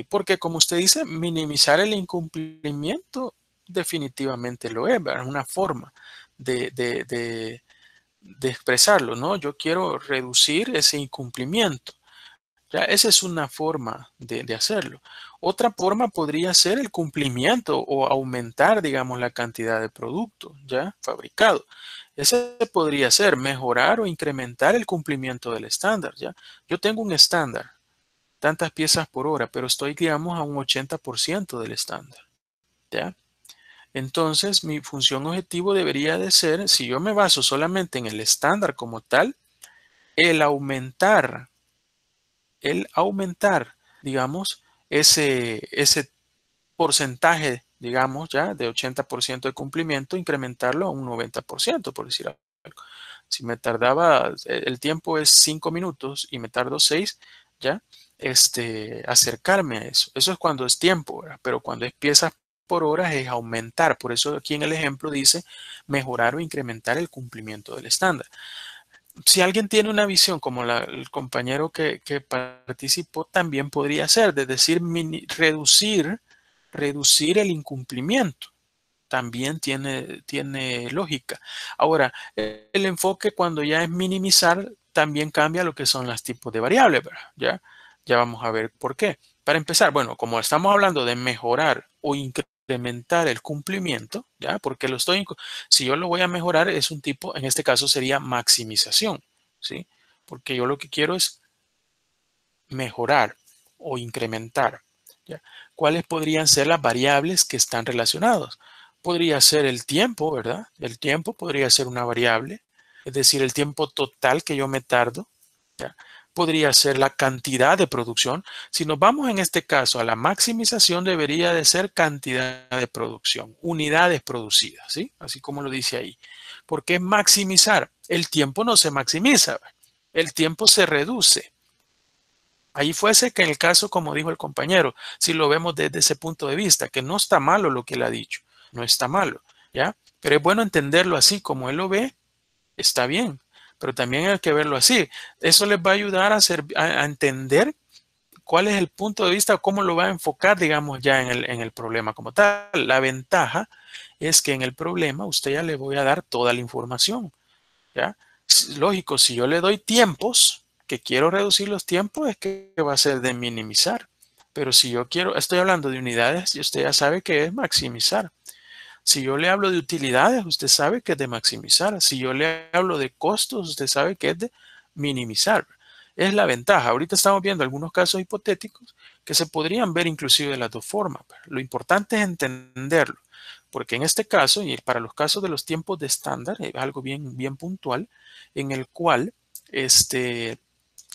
Porque como usted dice, minimizar el incumplimiento definitivamente lo es, ¿verdad? Es una forma de expresarlo, ¿no? Yo quiero reducir ese incumplimiento. Ya, esa es una forma de hacerlo. Otra forma podría ser el cumplimiento o aumentar, digamos, la cantidad de producto ya fabricado. Ese podría ser mejorar o incrementar el cumplimiento del estándar, ¿ya? Yo tengo un estándar, tantas piezas por hora, pero estoy, digamos, a un 80% del estándar, ¿ya? Entonces, mi función objetivo debería de ser, si yo me baso solamente en el estándar como tal, el aumentar, digamos, ese porcentaje, digamos, ya de 80% de cumplimiento, incrementarlo a un 90%, por decir algo. Si me tardaba, el tiempo es 5 minutos y me tardo 6, ya, acercarme a eso. Eso es cuando es tiempo, ¿verdad? Pero cuando es piezas por horas es aumentar. Por eso aquí en el ejemplo dice mejorar o incrementar el cumplimiento del estándar. Si alguien tiene una visión como el compañero que participó, también podría ser, de decir, reducir el incumplimiento, también tiene lógica. Ahora, el enfoque cuando ya es minimizar, también cambia lo que son los tipos de variables, ¿verdad? Ya vamos a ver por qué. Para empezar, bueno, como estamos hablando de mejorar o incrementar el cumplimiento, ¿ya? Porque si yo lo voy a mejorar, es un tipo, en este caso sería maximización, ¿sí? Porque yo lo que quiero es mejorar o incrementar, ¿ya? ¿Cuáles podrían ser las variables que están relacionadas? Podría ser el tiempo, ¿verdad? El tiempo podría ser una variable, es decir, el tiempo total que yo me tardo, ¿ya? Podría ser la cantidad de producción. Si nos vamos en este caso a la maximización, debería de ser cantidad de producción, unidades producidas, ¿sí? Así como lo dice ahí. ¿Por qué maximizar? El tiempo no se maximiza, el tiempo se reduce. Ahí fuese que en el caso, como dijo el compañero, si lo vemos desde ese punto de vista, que no está malo lo que él ha dicho, no está malo, ¿ya? Pero es bueno entenderlo así, como él lo ve, está bien, pero también hay que verlo así. Eso les va a ayudar a entender cuál es el punto de vista, cómo lo va a enfocar, digamos, ya en el problema como tal. La ventaja es que en el problema usted ya le voy a dar toda la información, ¿ya? Lógico, si yo le doy tiempos, que quiero reducir los tiempos, es que va a ser de minimizar. Pero si yo estoy hablando de unidades, y usted ya sabe que es maximizar. Si yo le hablo de utilidades, usted sabe que es de maximizar. Si yo le hablo de costos, usted sabe que es de minimizar. Es la ventaja. Ahorita estamos viendo algunos casos hipotéticos que se podrían ver inclusive de las dos formas. Lo importante es entenderlo, porque en este caso, y para los casos de los tiempos de estándar, es algo bien puntual, en el cual,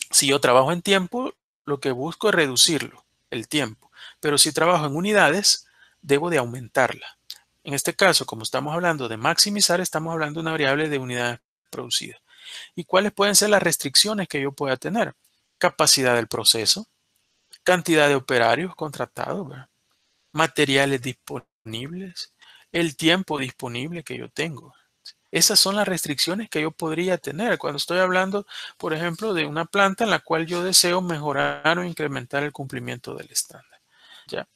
si yo trabajo en tiempo, lo que busco es reducirlo, el tiempo. Pero si trabajo en unidades, debo de aumentarla. En este caso, como estamos hablando de maximizar, estamos hablando de una variable de unidades producidas. ¿Y cuáles pueden ser las restricciones que yo pueda tener? Capacidad del proceso, cantidad de operarios contratados, ¿verdad? Materiales disponibles, el tiempo disponible que yo tengo. Esas son las restricciones que yo podría tener cuando estoy hablando, por ejemplo, de una planta en la cual yo deseo mejorar o incrementar el cumplimiento del estándar. ¿Ya?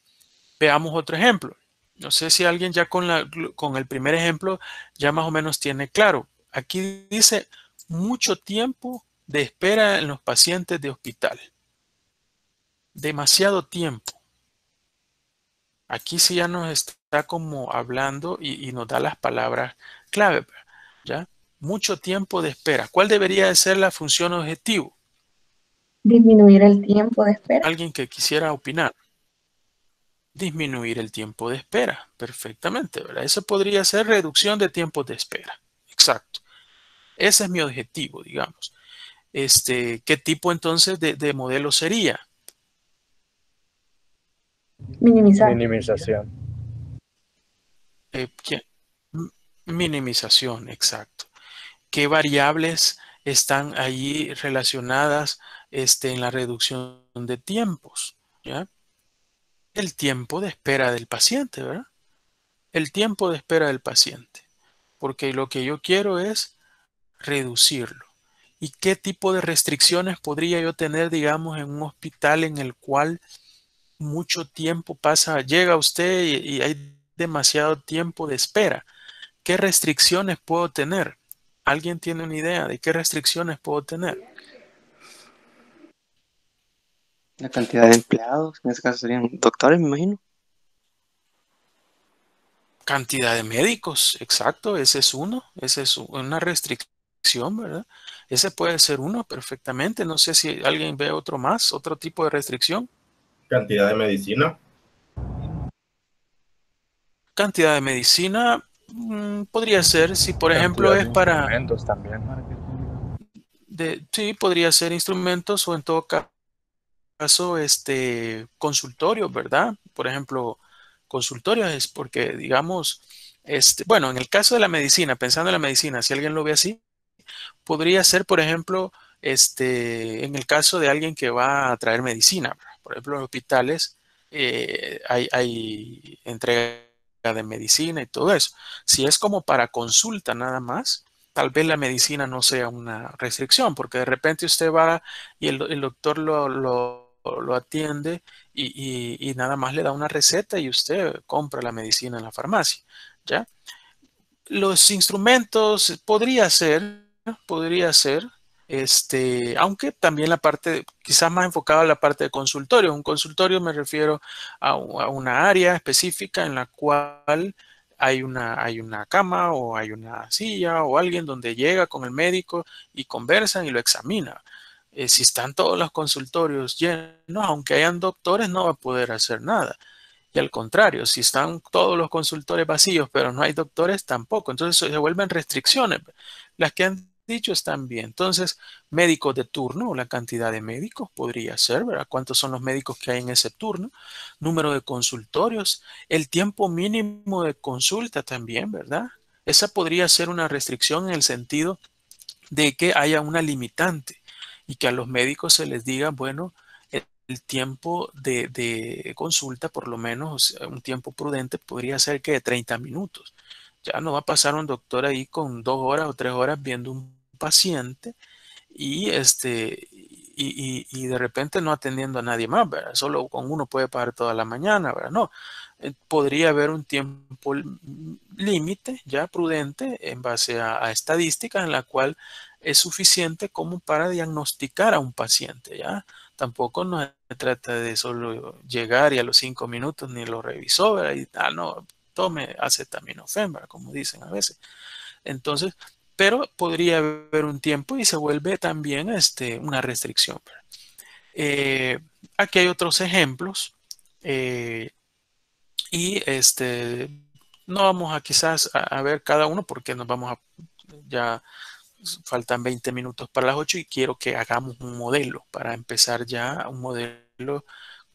Veamos otro ejemplo. No sé si alguien ya con el primer ejemplo ya más o menos tiene claro. Aquí dice mucho tiempo de espera en los pacientes de hospital. Demasiado tiempo. Aquí sí ya nos está como hablando y nos da las palabras clave, ¿ya? Mucho tiempo de espera. ¿Cuál debería de ser la función objetivo? Disminuir el tiempo de espera. Alguien que quisiera opinar. Disminuir el tiempo de espera. Perfectamente, ¿verdad? Eso podría ser reducción de tiempos de espera. Exacto. Ese es mi objetivo, digamos. ¿Qué tipo entonces de modelo sería? Minimizar. Minimización. Minimización, exacto. ¿Qué variables están allí relacionadas en la reducción de tiempos? ¿Ya? El tiempo de espera del paciente, ¿verdad? El tiempo de espera del paciente. Porque lo que yo quiero es reducirlo. ¿Y qué tipo de restricciones podría yo tener, digamos, en un hospital en el cual mucho tiempo pasa, llega usted y hay demasiado tiempo de espera? ¿Qué restricciones puedo tener? ¿Alguien tiene una idea de qué restricciones puedo tener? La cantidad de empleados, en este caso serían doctores, me imagino. Cantidad de médicos, exacto, ese es uno, esa es una restricción, ¿verdad? Ese puede ser uno perfectamente. No sé si alguien ve otro más, otro tipo de restricción. Cantidad de medicina. Cantidad de medicina podría ser, si por ejemplo es para... Instrumentos también. Sí, podría ser instrumentos o en todo caso, consultorios, ¿verdad? Por ejemplo, consultorios es porque, digamos, bueno, en el caso de la medicina, pensando en la medicina, si alguien lo ve así, podría ser, por ejemplo, en el caso de alguien que va a traer medicina, ¿verdad? Por ejemplo, en hospitales hay entrega de medicina y todo eso. Si es como para consulta nada más, tal vez la medicina no sea una restricción, porque de repente usted va y el doctor lo atiende y nada más le da una receta y usted compra la medicina en la farmacia. ¿ya? Los instrumentos podría ser, aunque también la parte, quizás más enfocada a la parte de consultorio. Un consultorio me refiero a una área específica en la cual hay una cama o hay una silla o alguien donde llega con el médico y conversan y lo examina. Si están todos los consultorios llenos, aunque hayan doctores, no va a poder hacer nada. Y al contrario, si están todos los consultores vacíos, pero no hay doctores, tampoco. Entonces se vuelven restricciones. Las que han dicho están bien. Entonces, médicos de turno, la cantidad de médicos podría ser, ¿verdad? ¿Cuántos son los médicos que hay en ese turno? Número de consultorios, el tiempo mínimo de consulta también, ¿verdad? Esa podría ser una restricción en el sentido de que haya una limitante y que a los médicos se les diga, bueno, el tiempo de consulta, por lo menos un tiempo prudente, podría ser que de 30 minutos. Ya no va a pasar un doctor ahí con 2 horas o 3 horas viendo un paciente y, y de repente no atendiendo a nadie más, ¿verdad? Solo con uno puede pagar toda la mañana, ¿verdad? No, podría haber un tiempo límite ya prudente en base a estadísticas en la cual es suficiente como para diagnosticar a un paciente, ¿ya? Tampoco no se trata de solo llegar y a los 5 minutos ni lo revisó, ¿verdad? Y, no, tome acetaminofén, ¿verdad? Como dicen a veces. Entonces, pero podría haber un tiempo y se vuelve también una restricción, ¿verdad? Aquí hay otros ejemplos y no vamos a quizás a ver cada uno porque nos vamos a ya faltan 20 minutos para las 8 y quiero que hagamos un modelo para empezar ya un modelo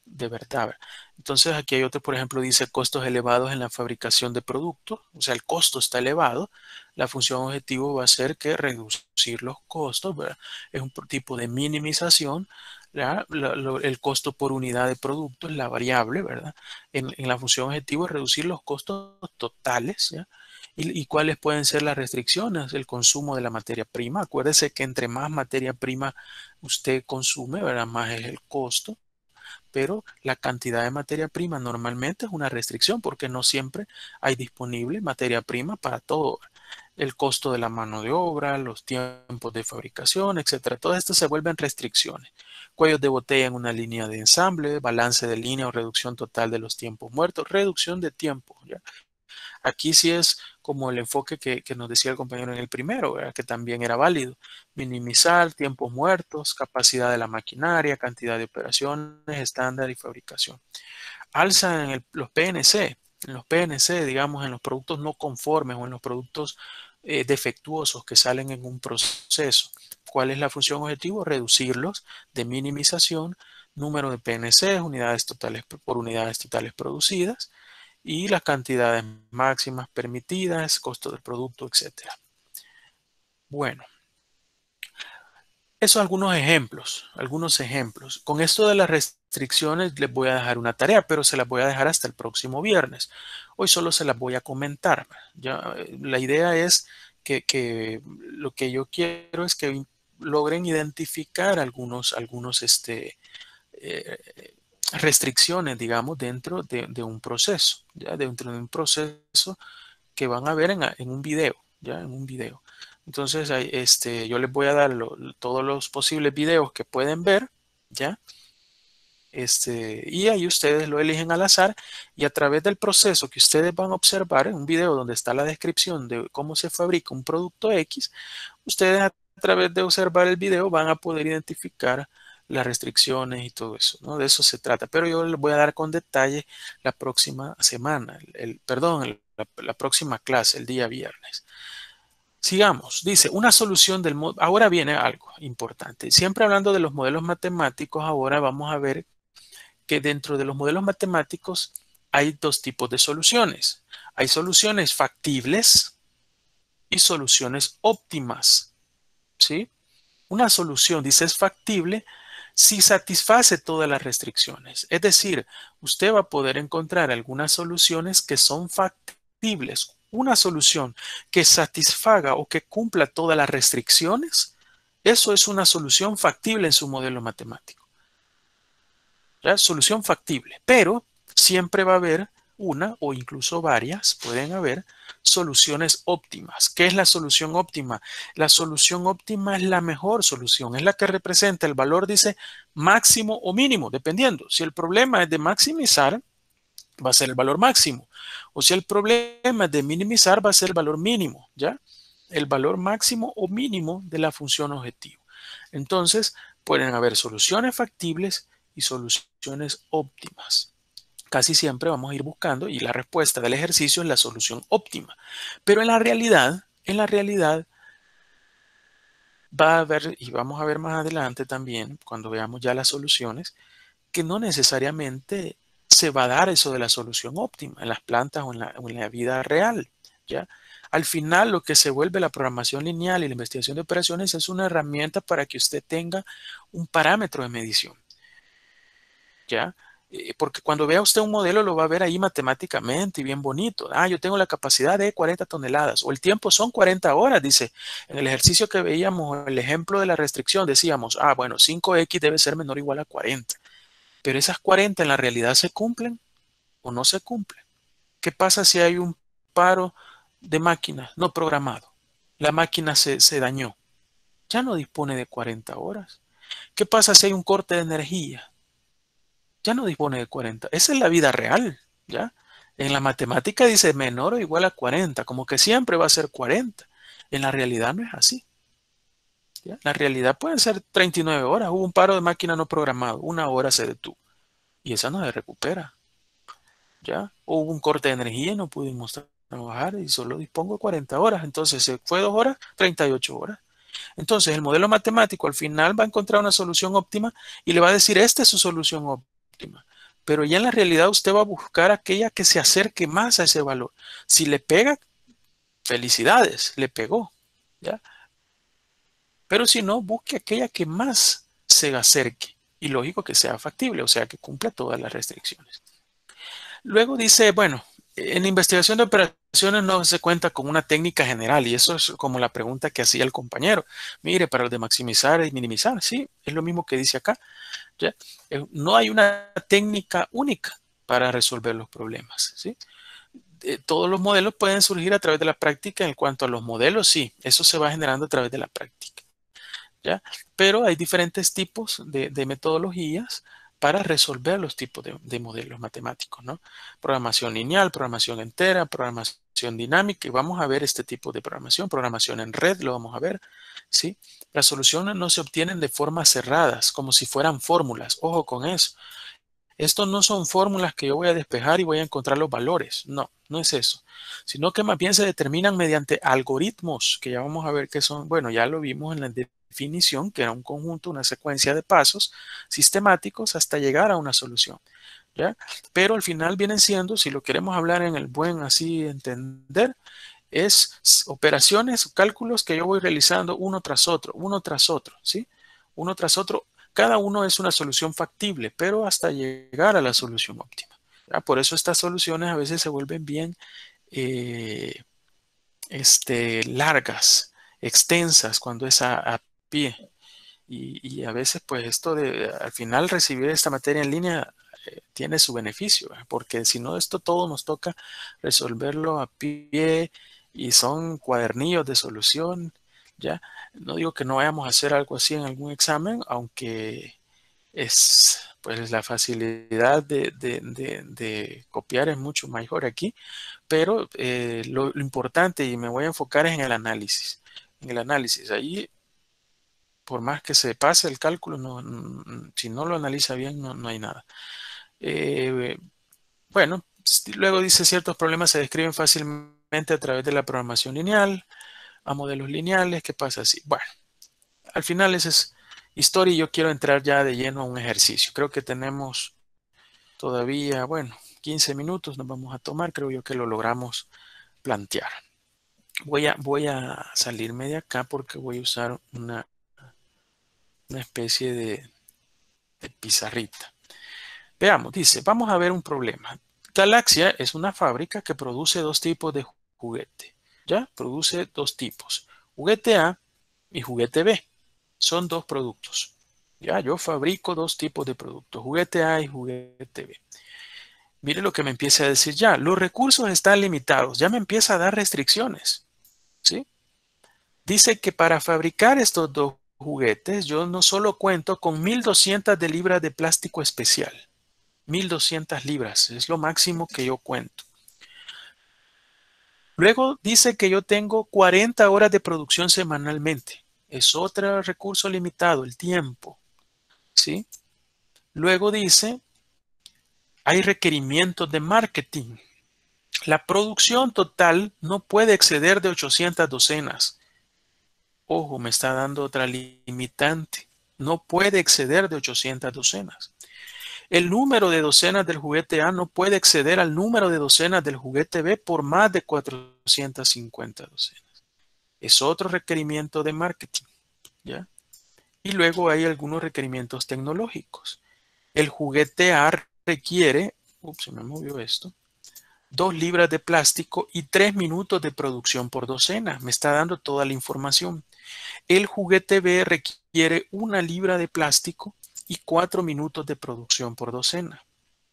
de verdad. Entonces aquí hay otro, por ejemplo, dice costos elevados en la fabricación de productos, o sea, el costo está elevado. La función objetivo va a ser que reducir los costos, ¿verdad? Es un tipo de minimización. El costo por unidad de producto es la variable, ¿verdad? En la función objetivo es reducir los costos totales, ¿ya? ¿Y cuáles pueden ser las restricciones? El consumo de la materia prima. Acuérdese que entre más materia prima usted consume, ¿verdad? Más es el costo. Pero la cantidad de materia prima normalmente es una restricción porque no siempre hay disponible materia prima para todo. El costo de la mano de obra, los tiempos de fabricación, etcétera. Todo esto se vuelven restricciones. Cuellos de botella en una línea de ensamble, balance de línea o reducción total de los tiempos muertos, reducción de tiempo, ¿ya? Aquí sí es como el enfoque que nos decía el compañero en el primero, ¿verdad? Que también era válido. Minimizar tiempos muertos, capacidad de la maquinaria, cantidad de operaciones, estándar y fabricación. Alza en los PNC. En los PNC, digamos, en los productos no conformes o en los productos defectuosos que salen en un proceso. ¿Cuál es la función objetivo? Reducirlos de minimización, número de PNC, unidades totales por unidades totales producidas, y las cantidades máximas permitidas, costo del producto, etc. Bueno, esos algunos ejemplos, Con esto de las restricciones les voy a dejar una tarea, pero se las voy a dejar hasta el próximo viernes. Hoy solo se las voy a comentar. Ya, la idea es que lo que yo quiero es que logren identificar algunos restricciones, digamos, dentro de un proceso, ¿ya? Dentro de un proceso que van a ver en un video, ¿ya? En un video. Entonces, yo les voy a dar todos los posibles videos que pueden ver, ¿ya? Y ahí ustedes lo eligen al azar y a través del proceso que ustedes van a observar en un video donde está la descripción de cómo se fabrica un producto X, ustedes a través de observar el video van a poder identificar las restricciones y todo eso, ¿no? De eso se trata. Pero yo les voy a dar con detalle la próxima semana, la próxima clase, el día viernes. Sigamos. Dice, una solución del modo... Ahora viene algo importante. Siempre hablando de los modelos matemáticos, ahora vamos a ver que dentro de los modelos matemáticos hay dos tipos de soluciones. Hay soluciones factibles y soluciones óptimas, ¿sí? Una solución, dice, es factible si satisface todas las restricciones. Es decir, usted va a poder encontrar algunas soluciones que son factibles. Una solución que satisfaga o que cumpla todas las restricciones, eso es una solución factible en su modelo matemático. ¿Ya? Solución factible, pero siempre va a haber una o incluso varias, pueden haber soluciones óptimas. ¿Qué es la solución óptima? La solución óptima es la mejor solución, es la que representa el valor, dice, máximo o mínimo, dependiendo. Si el problema es de maximizar, va a ser el valor máximo. O si el problema es de minimizar, va a ser el valor mínimo, ¿ya? El valor máximo o mínimo de la función objetivo. Entonces, pueden haber soluciones factibles y soluciones óptimas. Casi siempre vamos a ir buscando y la respuesta del ejercicio es la solución óptima. Pero en la realidad va a haber, y vamos a ver más adelante también, cuando veamos ya las soluciones, que no necesariamente se va a dar eso de la solución óptima en las plantas o en la vida real, ¿ya? Al final, lo que se vuelve la programación lineal y la investigación de operaciones es una herramienta para que usted tenga un parámetro de medición, ¿ya? Porque cuando vea usted un modelo lo va a ver ahí matemáticamente y bien bonito. Ah, yo tengo la capacidad de 40 toneladas o el tiempo son 40 horas, dice. En el ejercicio que veíamos, el ejemplo de la restricción, decíamos, ah, bueno, 5x debe ser menor o igual a 40. Pero esas 40 en la realidad se cumplen o no se cumplen. ¿Qué pasa si hay un paro de máquina no programado? La máquina se dañó. Ya no dispone de 40 horas. ¿Qué pasa si hay un corte de energía? Ya no dispone de 40. Esa es la vida real, ¿ya? En la matemática dice menor o igual a 40, como que siempre va a ser 40. En la realidad no es así, ¿ya? La realidad pueden ser 39 horas. Hubo un paro de máquina no programado, 1 hora se detuvo y esa no se recupera, ¿ya? O hubo un corte de energía y no pudimos trabajar y solo dispongo de 40 horas. Entonces se fue 2 horas, 38 horas. Entonces el modelo matemático al final va a encontrar una solución óptima y le va a decir, esta es su solución óptima. Pero ya en la realidad usted va a buscar aquella que se acerque más a ese valor. Si le pega, felicidades, le pegó, ¿ya? Pero si no, busque aquella que más se acerque y lógico que sea factible, o sea, que cumpla todas las restricciones. Luego dice, bueno, en investigación de operaciones no se cuenta con una técnica general y eso es como la pregunta que hacía el compañero. Mire, para el de maximizar y minimizar, sí, es lo mismo que dice acá, ¿ya? No hay una técnica única para resolver los problemas, ¿sí? Todos los modelos pueden surgir a través de la práctica. En cuanto a los modelos, sí, eso se va generando a través de la práctica, ¿ya? Pero hay diferentes tipos de metodologías para resolver los tipos de modelos matemáticos, ¿no? Programación lineal, programación entera, programación dinámica, y vamos a ver este tipo de programación en red, lo vamos a ver, ¿sí? Las soluciones no se obtienen de formas cerradas, como si fueran fórmulas. Ojo con eso. Estos no son fórmulas que yo voy a despejar y voy a encontrar los valores. No, no es eso. Sino que más bien se determinan mediante algoritmos, que ya vamos a ver qué son. Bueno, ya lo vimos en la definición, que era un conjunto, una secuencia de pasos sistemáticos hasta llegar a una solución, ¿ya? Pero al final vienen siendo, si lo queremos hablar en el buen así entender, es operaciones, cálculos que yo voy realizando uno tras otro, ¿sí? Uno tras otro. Cada uno es una solución factible, pero hasta llegar a la solución óptima, ¿ya? Por eso estas soluciones a veces se vuelven bien largas, extensas, cuando es a pie. Y a veces, pues, esto de al final recibir esta materia en línea tiene su beneficio, porque si no, esto todo nos toca resolverlo a pie y son cuadernillos de solución, ¿ya? No digo que no vayamos a hacer algo así en algún examen, aunque es, pues, la facilidad de copiar es mucho mayor aquí, pero lo importante, y me voy a enfocar es en el análisis. En el análisis, ahí, por más que se pase el cálculo, si no lo analiza bien, no hay nada. Bueno, luego dice, ciertos problemas se describen fácilmente a través de la programación lineal, a modelos lineales. ¿Qué pasa así? Bueno, al final esa es historia y yo quiero entrar ya de lleno a un ejercicio. Creo que tenemos todavía, bueno, 15 minutos nos vamos a tomar. Creo yo que lo logramos plantear. Voy a salirme de acá porque voy a usar una especie de pizarrita. Veamos, dice, vamos a ver un problema. Galaxia es una fábrica que produce dos tipos de juguete, ¿ya? Produce dos tipos, juguete A y juguete B. Son dos productos, ¿ya? Yo fabrico dos tipos de productos, juguete A y juguete B. Mire lo que me empieza a decir ya. Los recursos están limitados. Ya me empieza a dar restricciones. ¿Sí? Dice que para fabricar estos dos juguetes, yo no solo cuento con 1.200 de libras de plástico especial. 1.200 libras. Es lo máximo que yo cuento. Luego dice que yo tengo 40 horas de producción semanalmente. Es otro recurso limitado, el tiempo. ¿Sí? Luego dice, hay requerimientos de marketing. La producción total no puede exceder de 800 docenas. Ojo, me está dando otra limitante. No puede exceder de 800 docenas. El número de docenas del juguete A no puede exceder al número de docenas del juguete B por más de 450 docenas. Es otro requerimiento de marketing, ¿ya? Y luego hay algunos requerimientos tecnológicos. El juguete A requiere, se me movió esto, 2 libras de plástico y 3 minutos de producción por docena. Me está dando toda la información. El juguete B requiere 1 libra de plástico y 4 minutos de producción por docena.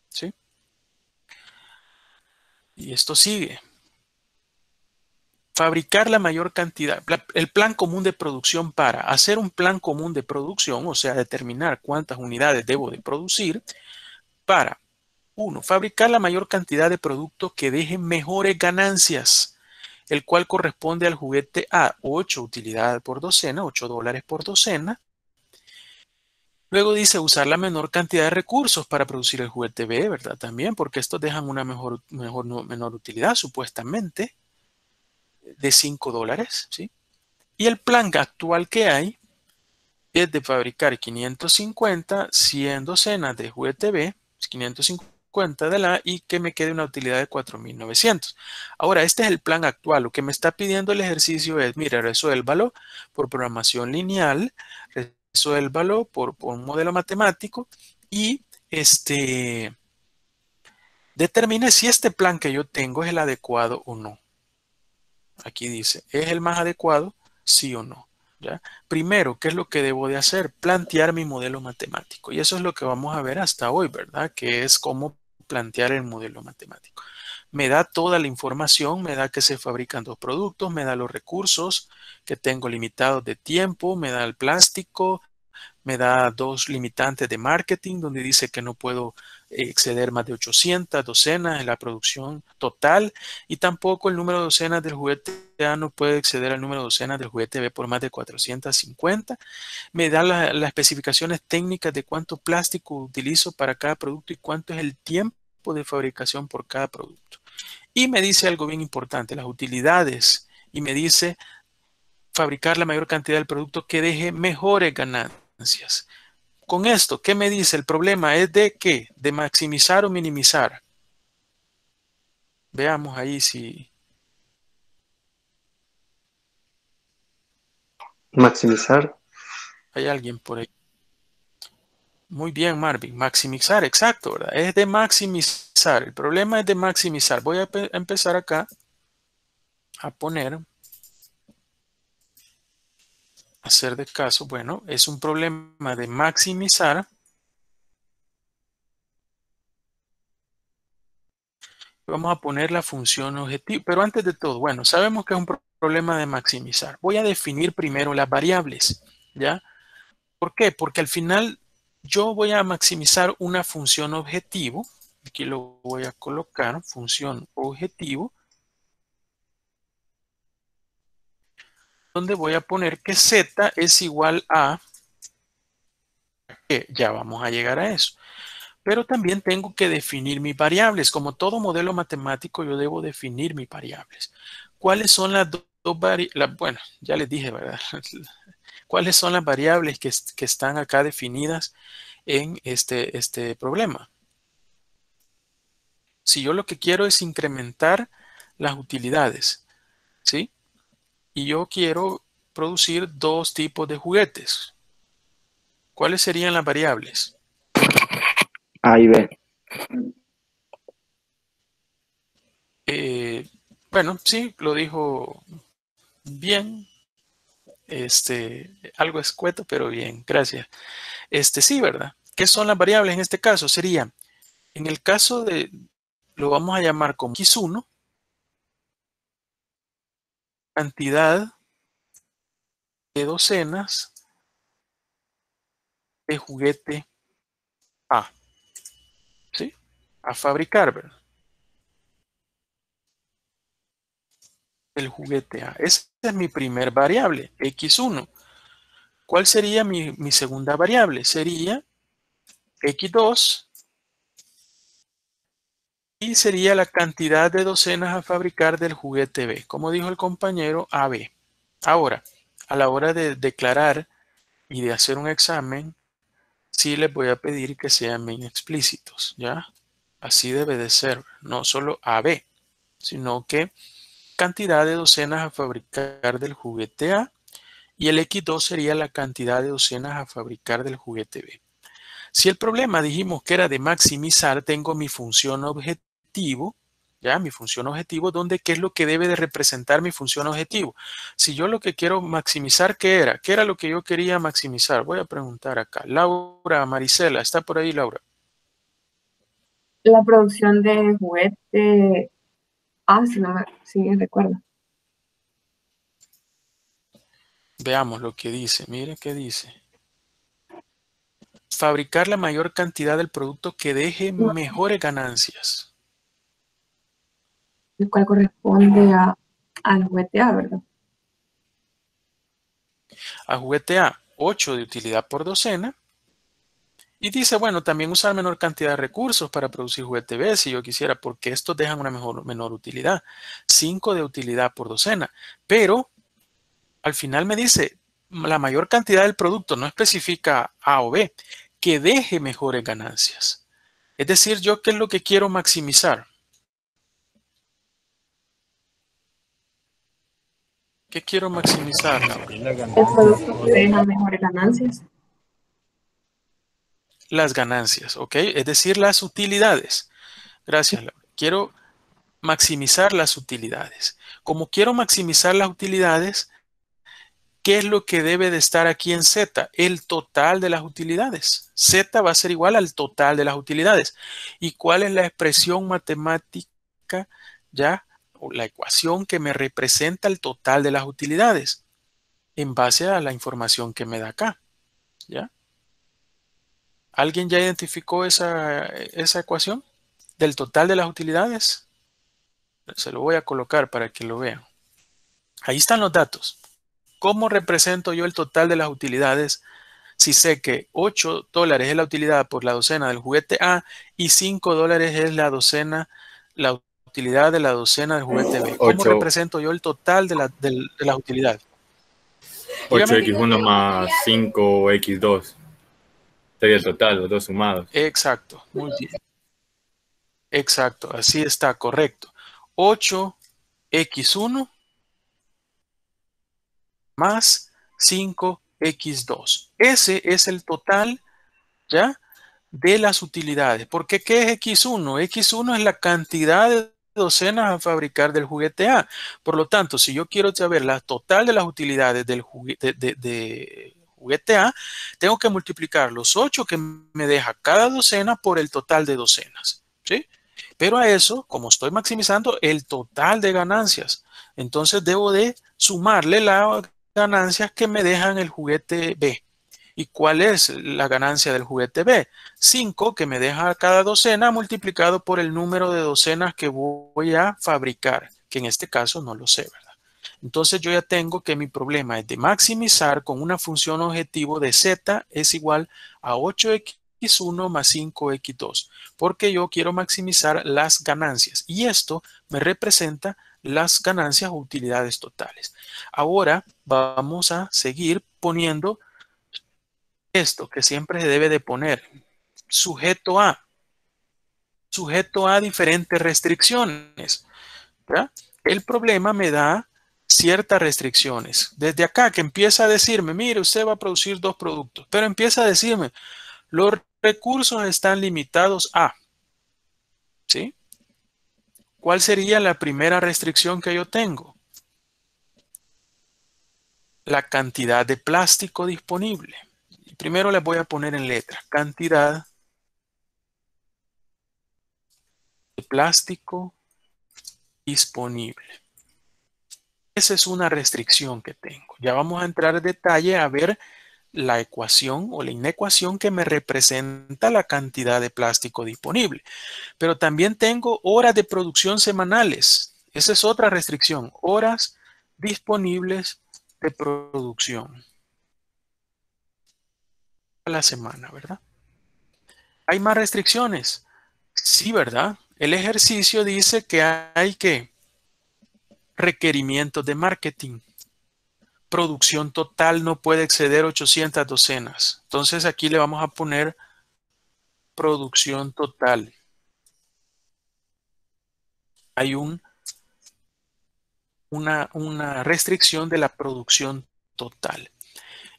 ¿Sí? Y esto sigue. Fabricar la mayor cantidad. El plan común de producción para hacer un plan común de producción, o sea, determinar cuántas unidades debo de producir para 1. Fabricar la mayor cantidad de productos que dejen mejores ganancias, el cual corresponde al juguete A, 8 utilidades por docena, $8 por docena. Luego dice usar la menor cantidad de recursos para producir el juguete B, ¿verdad? También, porque estos dejan una menor utilidad, supuestamente, de $5, ¿sí? Y el plan actual que hay es de fabricar 550, 100 docenas de juguete B, 550 de la y que me quede una utilidad de 4.900. Ahora, este es el plan actual. Lo que me está pidiendo el ejercicio es, mire, resuélvalo por programación lineal, resuélvalo por un modelo matemático y determine si este plan que yo tengo es el adecuado o no. Aquí dice, ¿es el más adecuado? Sí o no. ¿Ya? Primero, ¿qué es lo que debo de hacer? Plantear mi modelo matemático. Y eso es lo que vamos a ver hasta hoy, ¿verdad? Que es cómo plantear el modelo matemático. Me da toda la información, me da que se fabrican 2 productos, me da los recursos que tengo limitados de tiempo, me da el plástico, me da 2 limitantes de marketing donde dice que no puedo exceder más de 800 docenas en la producción total y tampoco el número de docenas del juguete A no puede exceder al número de docenas del juguete B por más de 450. Me da las especificaciones técnicas de cuánto plástico utilizo para cada producto y cuánto es el tiempo de fabricación por cada producto. Y me dice algo bien importante, las utilidades, y me dice fabricar la mayor cantidad del producto que deje mejores ganancias. Con esto, ¿qué me dice? El problema es de ¿qué? De maximizar o minimizar. Veamos ahí si... Maximizar. Hay alguien por ahí. Muy bien, Marvin. Maximizar, exacto, ¿verdad? Es de maximizar. El problema es de maximizar. Voy a empezar acá a poner... hacer de caso, bueno, es un problema de maximizar. Vamos a poner la función objetivo, pero antes de todo, bueno, sabemos que es un problema de maximizar. Voy a definir primero las variables, ¿ya? ¿Por qué? Porque al final yo voy a maximizar una función objetivo. Aquí lo voy a colocar, función objetivo. Donde voy a poner que z es igual a... ya vamos a llegar a eso. Pero también tengo que definir mis variables. Como todo modelo matemático, yo debo definir mis variables. ¿Cuáles son las dos variables? Bueno, ya les dije, ¿verdad? ¿Cuáles son las variables que están acá definidas en este problema? Si yo lo que quiero es incrementar las utilidades, ¿sí? Y yo quiero producir 2 tipos de juguetes. ¿Cuáles serían las variables? A y B. Bueno, sí, lo dijo bien. Algo escueto, pero bien, gracias. Sí, ¿verdad? ¿Qué son las variables en este caso? Sería, en el caso de lo vamos a llamar como X1, cantidad de docenas de juguete A, ¿sí? A fabricar, ¿verdad? El juguete A. Esa es mi primer variable, X1. ¿Cuál sería mi segunda variable? Sería X2 y sería la cantidad de docenas a fabricar del juguete B, como dijo el compañero AB. Ahora, a la hora de declarar y de hacer un examen, sí les voy a pedir que sean bien explícitos, ¿ya? Así debe de ser, no solo AB, sino que cantidad de docenas a fabricar del juguete A y el X2 sería la cantidad de docenas a fabricar del juguete B. Si el problema dijimos que era de maximizar, tengo mi función objetivo, ¿ya? Mi función objetivo, donde ¿qué es lo que debe de representar mi función objetivo? Si yo lo que quiero maximizar, ¿qué era? ¿Qué era lo que yo quería maximizar? Voy a preguntar acá. Laura, Marisela, ¿está por ahí, Laura? La producción de juguete. Ah, sí, no me sí, recuerdo. Veamos lo que dice. Mire qué dice. Fabricar la mayor cantidad del producto que deje No, mejores ganancias. el cual corresponde al juguete A, ¿verdad? A juguete A, 8 de utilidad por docena. Y dice, bueno, también usar menor cantidad de recursos para producir juguete B si yo quisiera, porque estos dejan una menor utilidad. 5 de utilidad por docena. Pero al final me dice, la mayor cantidad del producto, no especifica A o B, que deje mejores ganancias. Es decir, yo qué es lo que quiero maximizar. ¿Qué quiero maximizar, Laura? El producto que deja mejores ganancias. Las ganancias, ¿ok? Es decir, las utilidades. Gracias, Laura. Quiero maximizar las utilidades. Como quiero maximizar las utilidades, ¿qué es lo que debe de estar aquí en Z? El total de las utilidades. Z va a ser igual al total de las utilidades. ¿Y cuál es la expresión matemática, ya, o la ecuación que me representa el total de las utilidades? En base a la información que me da acá, ¿ya? ¿Alguien ya identificó esa ecuación del total de las utilidades? Se lo voy a colocar para que lo vean. Ahí están los datos. ¿Cómo represento yo el total de las utilidades si sé que $8 es la utilidad por la docena del juguete A y $5 es la utilidad de la docena del juguete B? ¿Cómo 8, represento yo el total de la utilidad? 8x1 más 5x2 sería el total, los dos sumados. Exacto, muy bien. Exacto, así está, correcto. 8x1 más 5x2. Ese es el total, ¿ya?, de las utilidades. Porque ¿qué es X1? X1 es la cantidad de docenas a fabricar del juguete A. Por lo tanto, si yo quiero saber la total de las utilidades del juguete A, tengo que multiplicar los 8 que me deja cada docena por el total de docenas, ¿sí? Pero a eso, como estoy maximizando el total de ganancias, entonces debo de sumarle las ganancias que me dejan el juguete B. ¿Y cuál es la ganancia del juguete B? 5 que me deja cada docena multiplicado por el número de docenas que voy a fabricar, que en este caso no lo sé, ¿verdad? Entonces yo ya tengo que mi problema es de maximizar con una función objetivo de Z es igual a 8x1 más 5x2, porque yo quiero maximizar las ganancias y esto me representa las ganancias o utilidades totales. Ahora vamos a seguir poniendo esto que siempre se debe de poner. Sujeto a diferentes restricciones, ¿verdad? El problema me da ciertas restricciones. Desde acá que empieza a decirme, mire, usted va a producir 2 productos, pero empieza a decirme, los recursos están limitados a, ¿sí? ¿Cuál sería la primera restricción que yo tengo? La cantidad de plástico disponible. Primero les voy a poner en letra, cantidad plástico disponible. Esa es una restricción que tengo. Ya vamos a entrar en detalle a ver la ecuación o la inecuación que me representa la cantidad de plástico disponible. Pero también tengo horas de producción semanales. Esa es otra restricción. Horas disponibles de producción a la semana, ¿verdad? ¿Hay más restricciones? Sí, ¿verdad? El ejercicio dice que hay que requerimientos de marketing. Producción total no puede exceder 800 docenas. Entonces aquí le vamos a poner producción total. Hay una restricción de la producción total.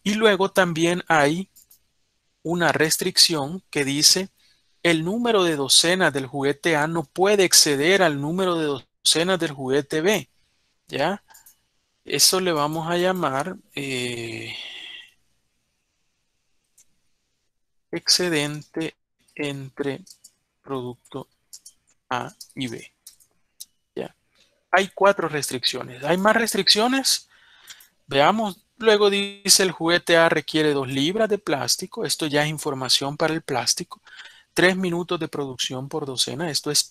Y luego también hay una restricción que dice el número de docenas del juguete A no puede exceder al número de docenas del juguete B. ¿Ya? Eso le vamos a llamar excedente entre producto A y B. ¿Ya? Hay 4 restricciones. ¿Hay más restricciones? Veamos. Luego dice el juguete A requiere 2 libras de plástico. Esto ya es información para el plástico. 3 minutos de producción por docena. Esto es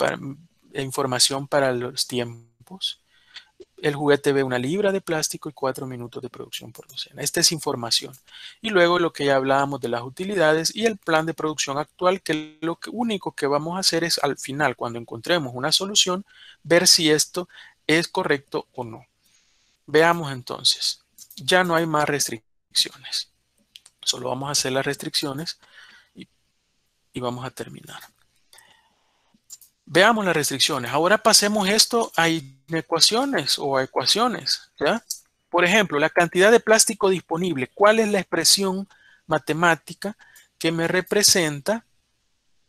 información para los tiempos. El juguete B 1 libra de plástico y 4 minutos de producción por docena. Esta es información. Y luego lo que ya hablábamos de las utilidades y el plan de producción actual, que lo único que vamos a hacer es al final, cuando encontremos una solución, ver si esto es correcto o no. Veamos entonces. Ya no hay más restricciones. Solo vamos a hacer las restricciones y vamos a terminar. Veamos las restricciones. Ahora pasemos esto a inecuaciones o a ecuaciones, ¿ya? Por ejemplo, la cantidad de plástico disponible. ¿Cuál es la expresión matemática que me representa,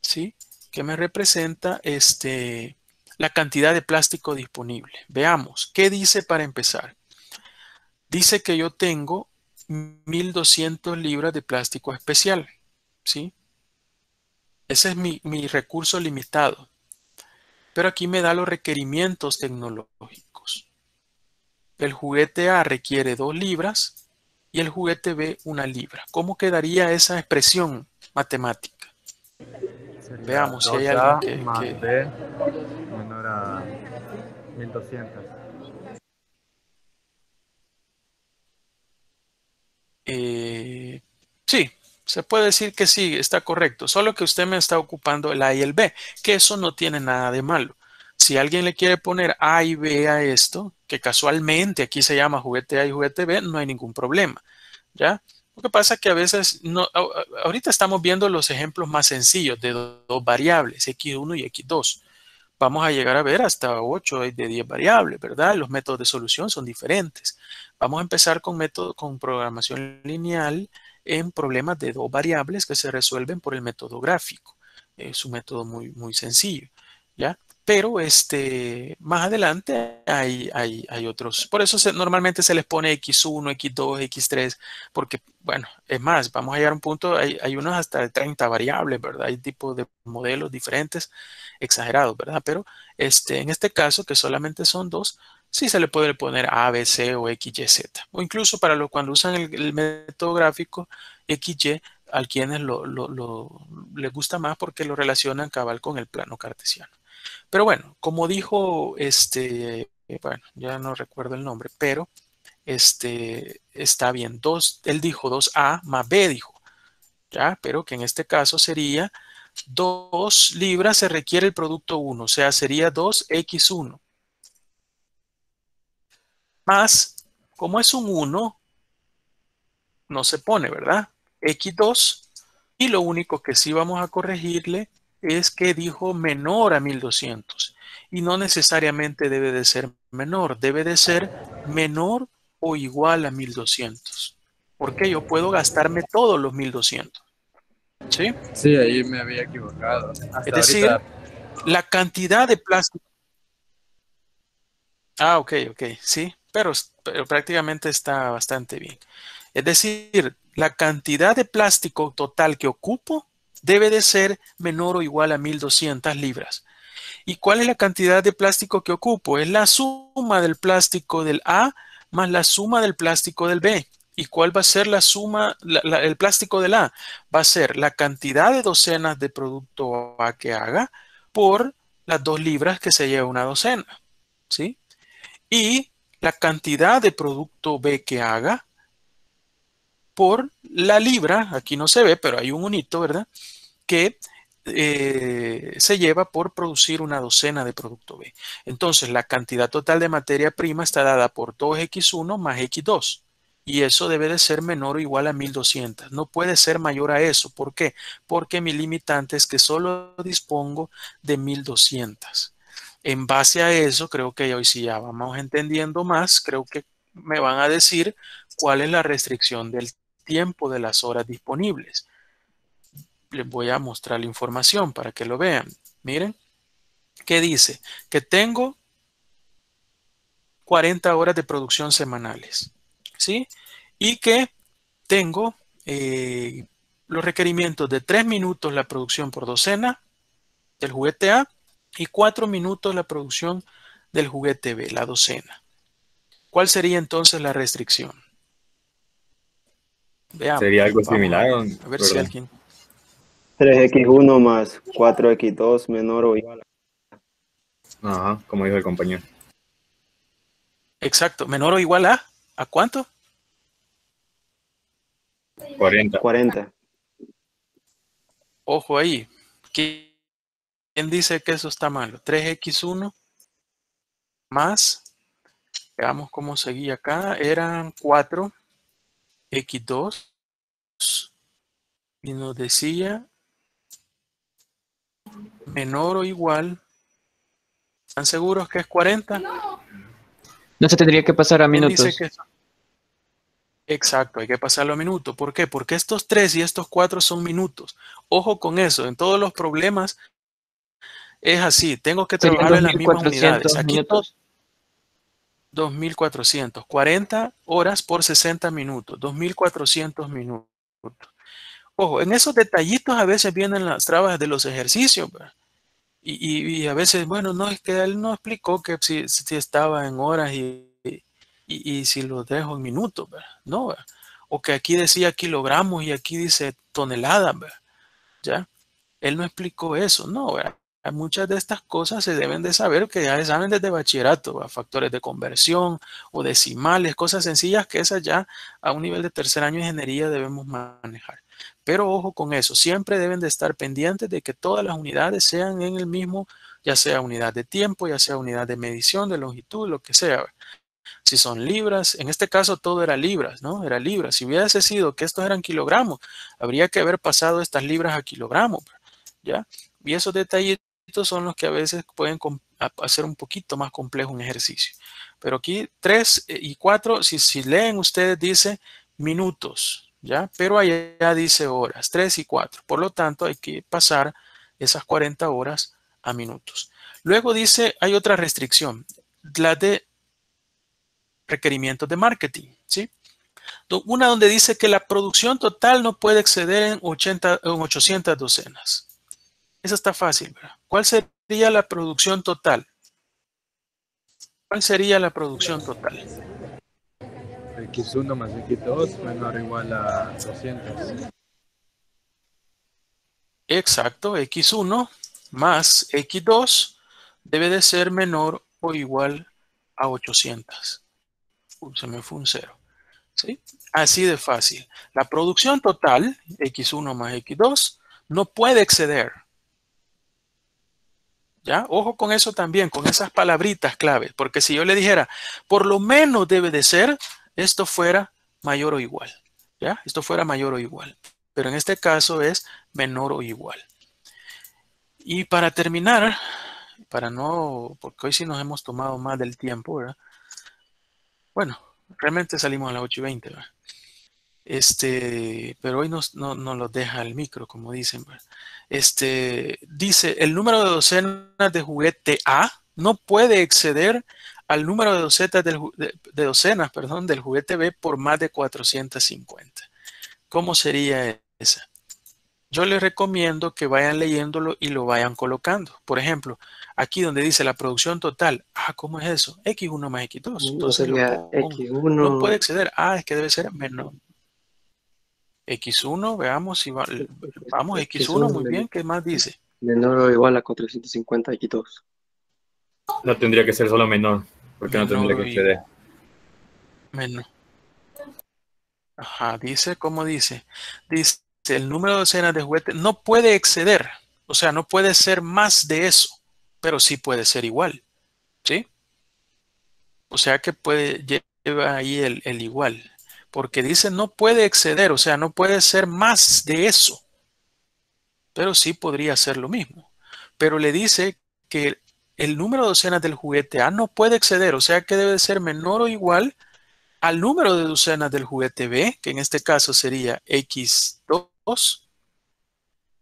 ¿sí? Que me representa la cantidad de plástico disponible? Veamos. ¿Qué dice para empezar? Dice que yo tengo 1200 libras de plástico especial, ¿sí? Ese es mi recurso limitado. Pero aquí me da los requerimientos tecnológicos. El juguete A requiere 2 libras y el juguete B 1 libra. ¿Cómo quedaría esa expresión matemática? Sería Veamos si hay 2A alguien más que... B menor a 1200. Sí, se puede decir que sí, está correcto. Solo que usted me está ocupando el A y el B, que eso no tiene nada de malo. Si alguien le quiere poner A y B a esto, que casualmente aquí se llama juguete A y juguete B, no hay ningún problema, ¿ya? Lo que pasa es que a veces, ahorita estamos viendo los ejemplos más sencillos de dos variables, X1 y X2. Vamos a llegar a ver hasta 8 de 10 variables, ¿verdad? Los métodos de solución son diferentes. Vamos a empezar con programación lineal en problemas de 2 variables que se resuelven por el método gráfico. Es un método muy, muy sencillo, ¿ya? Pero más adelante hay otros. Por eso normalmente se les pone X1, X2, X3, porque, bueno, es más, vamos a llegar a un punto, hay unos hasta de 30 variables, ¿verdad? Hay tipos de modelos diferentes, exagerados, ¿verdad? Pero en este caso, que solamente son 2, sí se le puede poner A, B, C o X, Y, Z. O incluso para cuando usan el método gráfico, X, Y, a quienes les gusta más porque lo relacionan cabal con el plano cartesiano. Pero bueno, como dijo, bueno, ya no recuerdo el nombre, pero está bien. Él dijo 2A más B, dijo, ¿ya? Pero que en este caso sería 2 libras se requiere el producto 1, o sea, sería 2X1. Más, como es un 1, no se pone, ¿verdad? X2, y lo único que sí vamos a corregirle es que dijo menor a 1200. Y no necesariamente debe de ser menor, debe de ser menor o igual a 1200. Porque yo puedo gastarme todos los 1200. ¿Sí? Sí, ahí me había equivocado. Hasta Es decir, ahorita. la cantidad de plástico. Ah, ok, sí, pero prácticamente está bastante bien. Es decir, la cantidad de plástico total que ocupo debe de ser menor o igual a 1200 libras. ¿Y cuál es la cantidad de plástico que ocupo? Es la suma del plástico del A más la suma del plástico del B. ¿Y cuál va a ser la suma, el plástico del A? Va a ser la cantidad de docenas de producto A que haga por las 2 libras que se lleva una docena, ¿sí? Y la cantidad de producto B que haga por la libra, aquí no se ve, pero hay un unito, ¿verdad? Que se lleva por producir una docena de producto B. Entonces, la cantidad total de materia prima está dada por 2x1 más x2. Y eso debe de ser menor o igual a 1200. No puede ser mayor a eso. ¿Por qué? Porque mi limitante es que solo dispongo de 1200. En base a eso, creo que hoy sí ya vamos entendiendo más. Creo que me van a decir cuál es la restricción del tiempo de las horas disponibles. Les voy a mostrar la información para que lo vean. Miren, ¿qué dice? Que tengo 40 horas de producción semanales, ¿sí? Y que tengo los requerimientos de 3 minutos la producción por docena del juguete A y 4 minutos la producción del juguete B, la docena. ¿Cuál sería entonces la restricción? Veamos. Sería algo similar. A ver si alguien... 3x1 más 4x2 menor o igual. Ajá, como dijo el compañero. Exacto, menor o igual ¿a cuánto? 40. Ojo ahí. ¿Quién dice que eso está malo? 3x1 más, veamos cómo seguía acá, eran 4x2 y nos decía menor o igual. ¿Están seguros que es 40? No se tendría que pasar a ¿Quién minutos. dice que eso? Exacto, hay que pasarlo a minutos. ¿Por qué? Porque estos 3 y estos 4 son minutos. Ojo con eso, en todos los problemas es así. Tengo que Serían trabajar en las mismas 2400 unidades. Aquí minutos. 2400, 40 horas por 60 minutos, 2400 minutos. Ojo, en esos detallitos a veces vienen las trabas de los ejercicios, ¿verdad? Y a veces, bueno, no es que él no explicó que si estaba en horas y si lo dejo en minutos, ¿verdad? No, ¿verdad? O que aquí decía kilogramos y aquí dice toneladas, ¿verdad? ¿Ya? Él no explicó eso, no, ¿verdad? Muchas de estas cosas se deben de saber, que ya se saben desde bachillerato, ¿verdad? Factores de conversión o decimales, cosas sencillas que esas ya a un nivel de tercer año de ingeniería debemos manejar. Pero ojo con eso, siempre deben de estar pendientes de que todas las unidades sean en el mismo, ya sea unidad de tiempo, ya sea unidad de medición, de longitud, lo que sea. Si son libras, en este caso todo era libras, ¿no? Era libras. Si hubiese sido que estos eran kilogramos, habría que haber pasado estas libras a kilogramos, ¿ya? Y esos detallitos son los que a veces pueden hacer un poquito más complejo un ejercicio. Pero aquí 3 y 4, si leen ustedes dice minutos, ¿ya? Pero allá dice horas, 3 y 4. Por lo tanto, hay que pasar esas 40 horas a minutos. Luego dice, hay otra restricción, la de requerimientos de marketing, ¿sí? Una donde dice que la producción total no puede exceder en 800 docenas. Esa está fácil, ¿verdad? ¿Cuál sería la producción total? ¿Cuál sería la producción total? X1 más X2 menor o igual a 200. Exacto, X1 más X2 debe de ser menor o igual a 800. Se me fue un 0. ¿Sí? Así de fácil. La producción total, X1 más X2, no puede exceder. ¿Ya? Ojo con eso también, con esas palabritas claves, porque si yo le dijera, por lo menos debe de ser, esto fuera mayor o igual. ¿Ya? Esto fuera mayor o igual. Pero en este caso es menor o igual. Y para terminar, porque hoy sí nos hemos tomado más del tiempo, ¿verdad? Bueno, realmente salimos a las 8:20, ¿verdad? Pero hoy no los deja el micro, como dicen, ¿verdad? Dice, el número de docenas de juguete A no puede exceder al número de docenas del juguete B por más de 450. ¿Cómo sería esa? yo les recomiendo que vayan leyéndolo y lo vayan colocando. Por ejemplo, aquí donde dice la producción total, ¿cómo es eso? X1 más X2. No Entonces lo sería pongo. No puede X1. exceder. Es que debe ser menos. X1, veamos si va. Vamos, X1, muy bien. ¿Qué más dice? Menor o igual a 450 X2. No tendría que ser solo menor, porque no tendría que exceder. Menor. Dice, ¿cómo dice? Dice, el número de docenas de juguetes no puede exceder, o sea, no puede ser más de eso, pero sí puede ser igual, ¿sí? O sea que lleva ahí el igual, porque dice no puede exceder, o sea, no puede ser más de eso, pero sí podría ser lo mismo. Pero le dice que el número de docenas del juguete A no puede exceder, o sea que debe ser menor o igual al número de docenas del juguete B, que en este caso sería X2,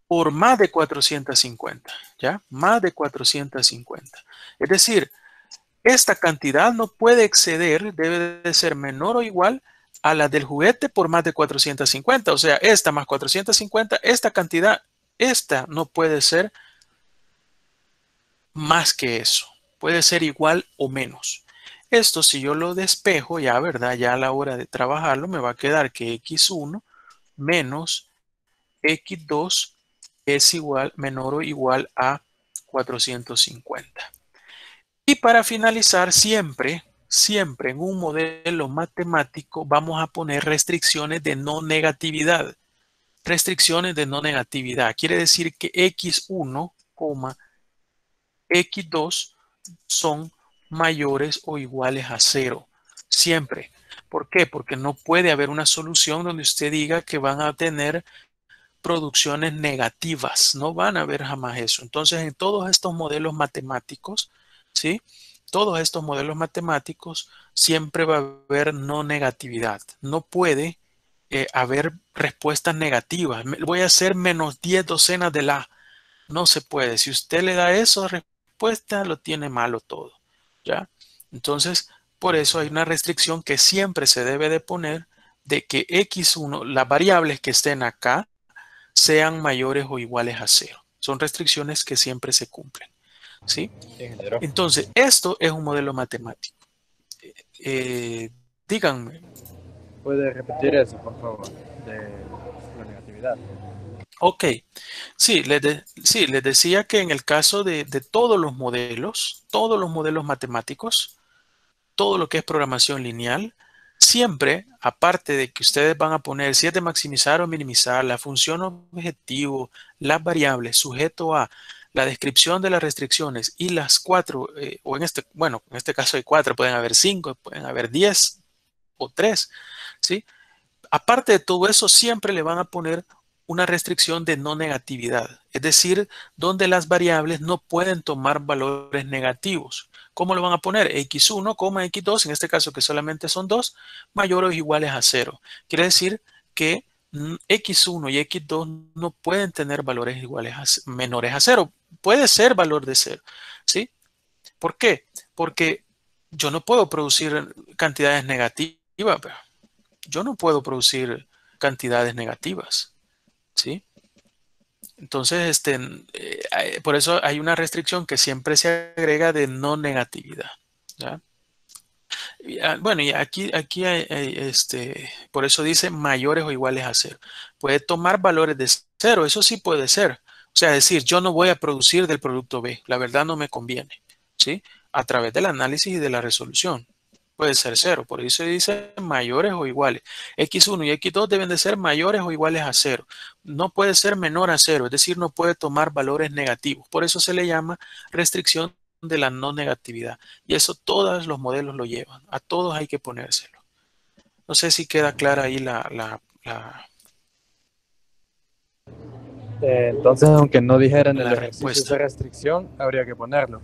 por más de 450, ¿ya? Más de 450. Es decir, esta cantidad no puede exceder, debe de ser menor o igual a la del juguete por más de 450. O sea, esta más 450, esta cantidad, esta no puede ser más que eso. Puede ser igual o menos. Esto, si yo lo despejo, ya, ¿verdad? Ya a la hora de trabajarlo, me va a quedar que X1 menos X2 es igual, menor o igual a 450. Y para finalizar, siempre en un modelo matemático vamos a poner restricciones de no negatividad. Restricciones de no negatividad. Quiere decir que X1, X2 son mayores o iguales a 0. Siempre. ¿Por qué? Porque no puede haber una solución donde usted diga que van a tener producciones negativas. No van a haber jamás eso. Entonces, en todos estos modelos matemáticos, ¿sí? Todos estos modelos matemáticos siempre va a haber no negatividad. No puede haber respuestas negativas. Voy a hacer menos 10 docenas de la. No se puede. Si usted le da eso, respuesta, lo tiene malo todo. ¿Ya? Entonces, por eso hay una restricción que siempre se debe de poner de que X1, las variables que estén acá, sean mayores o iguales a 0. Son restricciones que siempre se cumplen. ¿Sí? Entonces, esto es un modelo matemático. Díganme. ¿Puede repetir eso, por favor, de la negatividad? Ok. Sí, les decía que en el caso de todos los modelos matemáticos, todo lo que es programación lineal, siempre, aparte de que ustedes van a poner si es de maximizar o minimizar, la función objetivo, las variables, sujeto a la descripción de las restricciones y las 4, o en este caso hay 4, pueden haber 5, pueden haber 10 o 3, ¿sí? Aparte de todo eso, siempre le van a poner una restricción de no negatividad, es decir, donde las variables no pueden tomar valores negativos. ¿Cómo lo van a poner? X1, X2, en este caso que solamente son 2, mayores o iguales a 0. Quiere decir que X1 y X2 no pueden tener valores menores a 0. Puede ser valor de 0, ¿sí? ¿Por qué? Porque yo no puedo producir cantidades negativas. Yo no puedo producir cantidades negativas, ¿sí? Entonces, por eso hay una restricción que siempre se agrega de no negatividad, ¿ya? Bueno, y aquí por eso dice mayores o iguales a 0. Puede tomar valores de 0, eso sí puede ser. O sea, decir, yo no voy a producir del producto B, la verdad no me conviene, ¿sí? A través del análisis y de la resolución. Puede ser 0, por eso dice mayores o iguales. X1 y X2 deben de ser mayores o iguales a 0. No puede ser menor a 0, es decir, no puede tomar valores negativos. Por eso se le llama restricción de la no negatividad. Y eso todos los modelos lo llevan. A todos hay que ponérselo. No sé si queda clara ahí Entonces, aunque no dijeran el la ejercicio respuesta. de restricción, habría que ponerlo.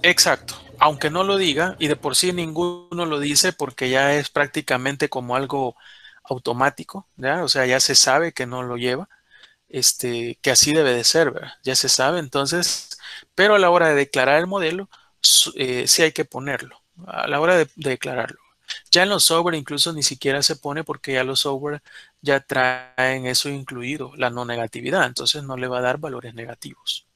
Exacto. Aunque no lo diga, y de por sí ninguno lo dice porque ya es prácticamente como algo automático, ¿ya? O sea, ya se sabe que no lo lleva, que así debe de ser, ¿verdad? Ya se sabe, entonces, pero a la hora de declarar el modelo, sí hay que ponerlo, a la hora de declararlo. Ya en los software incluso ni siquiera se pone porque ya los software ya traen eso incluido, la no negatividad. Entonces no le va a dar valores negativos.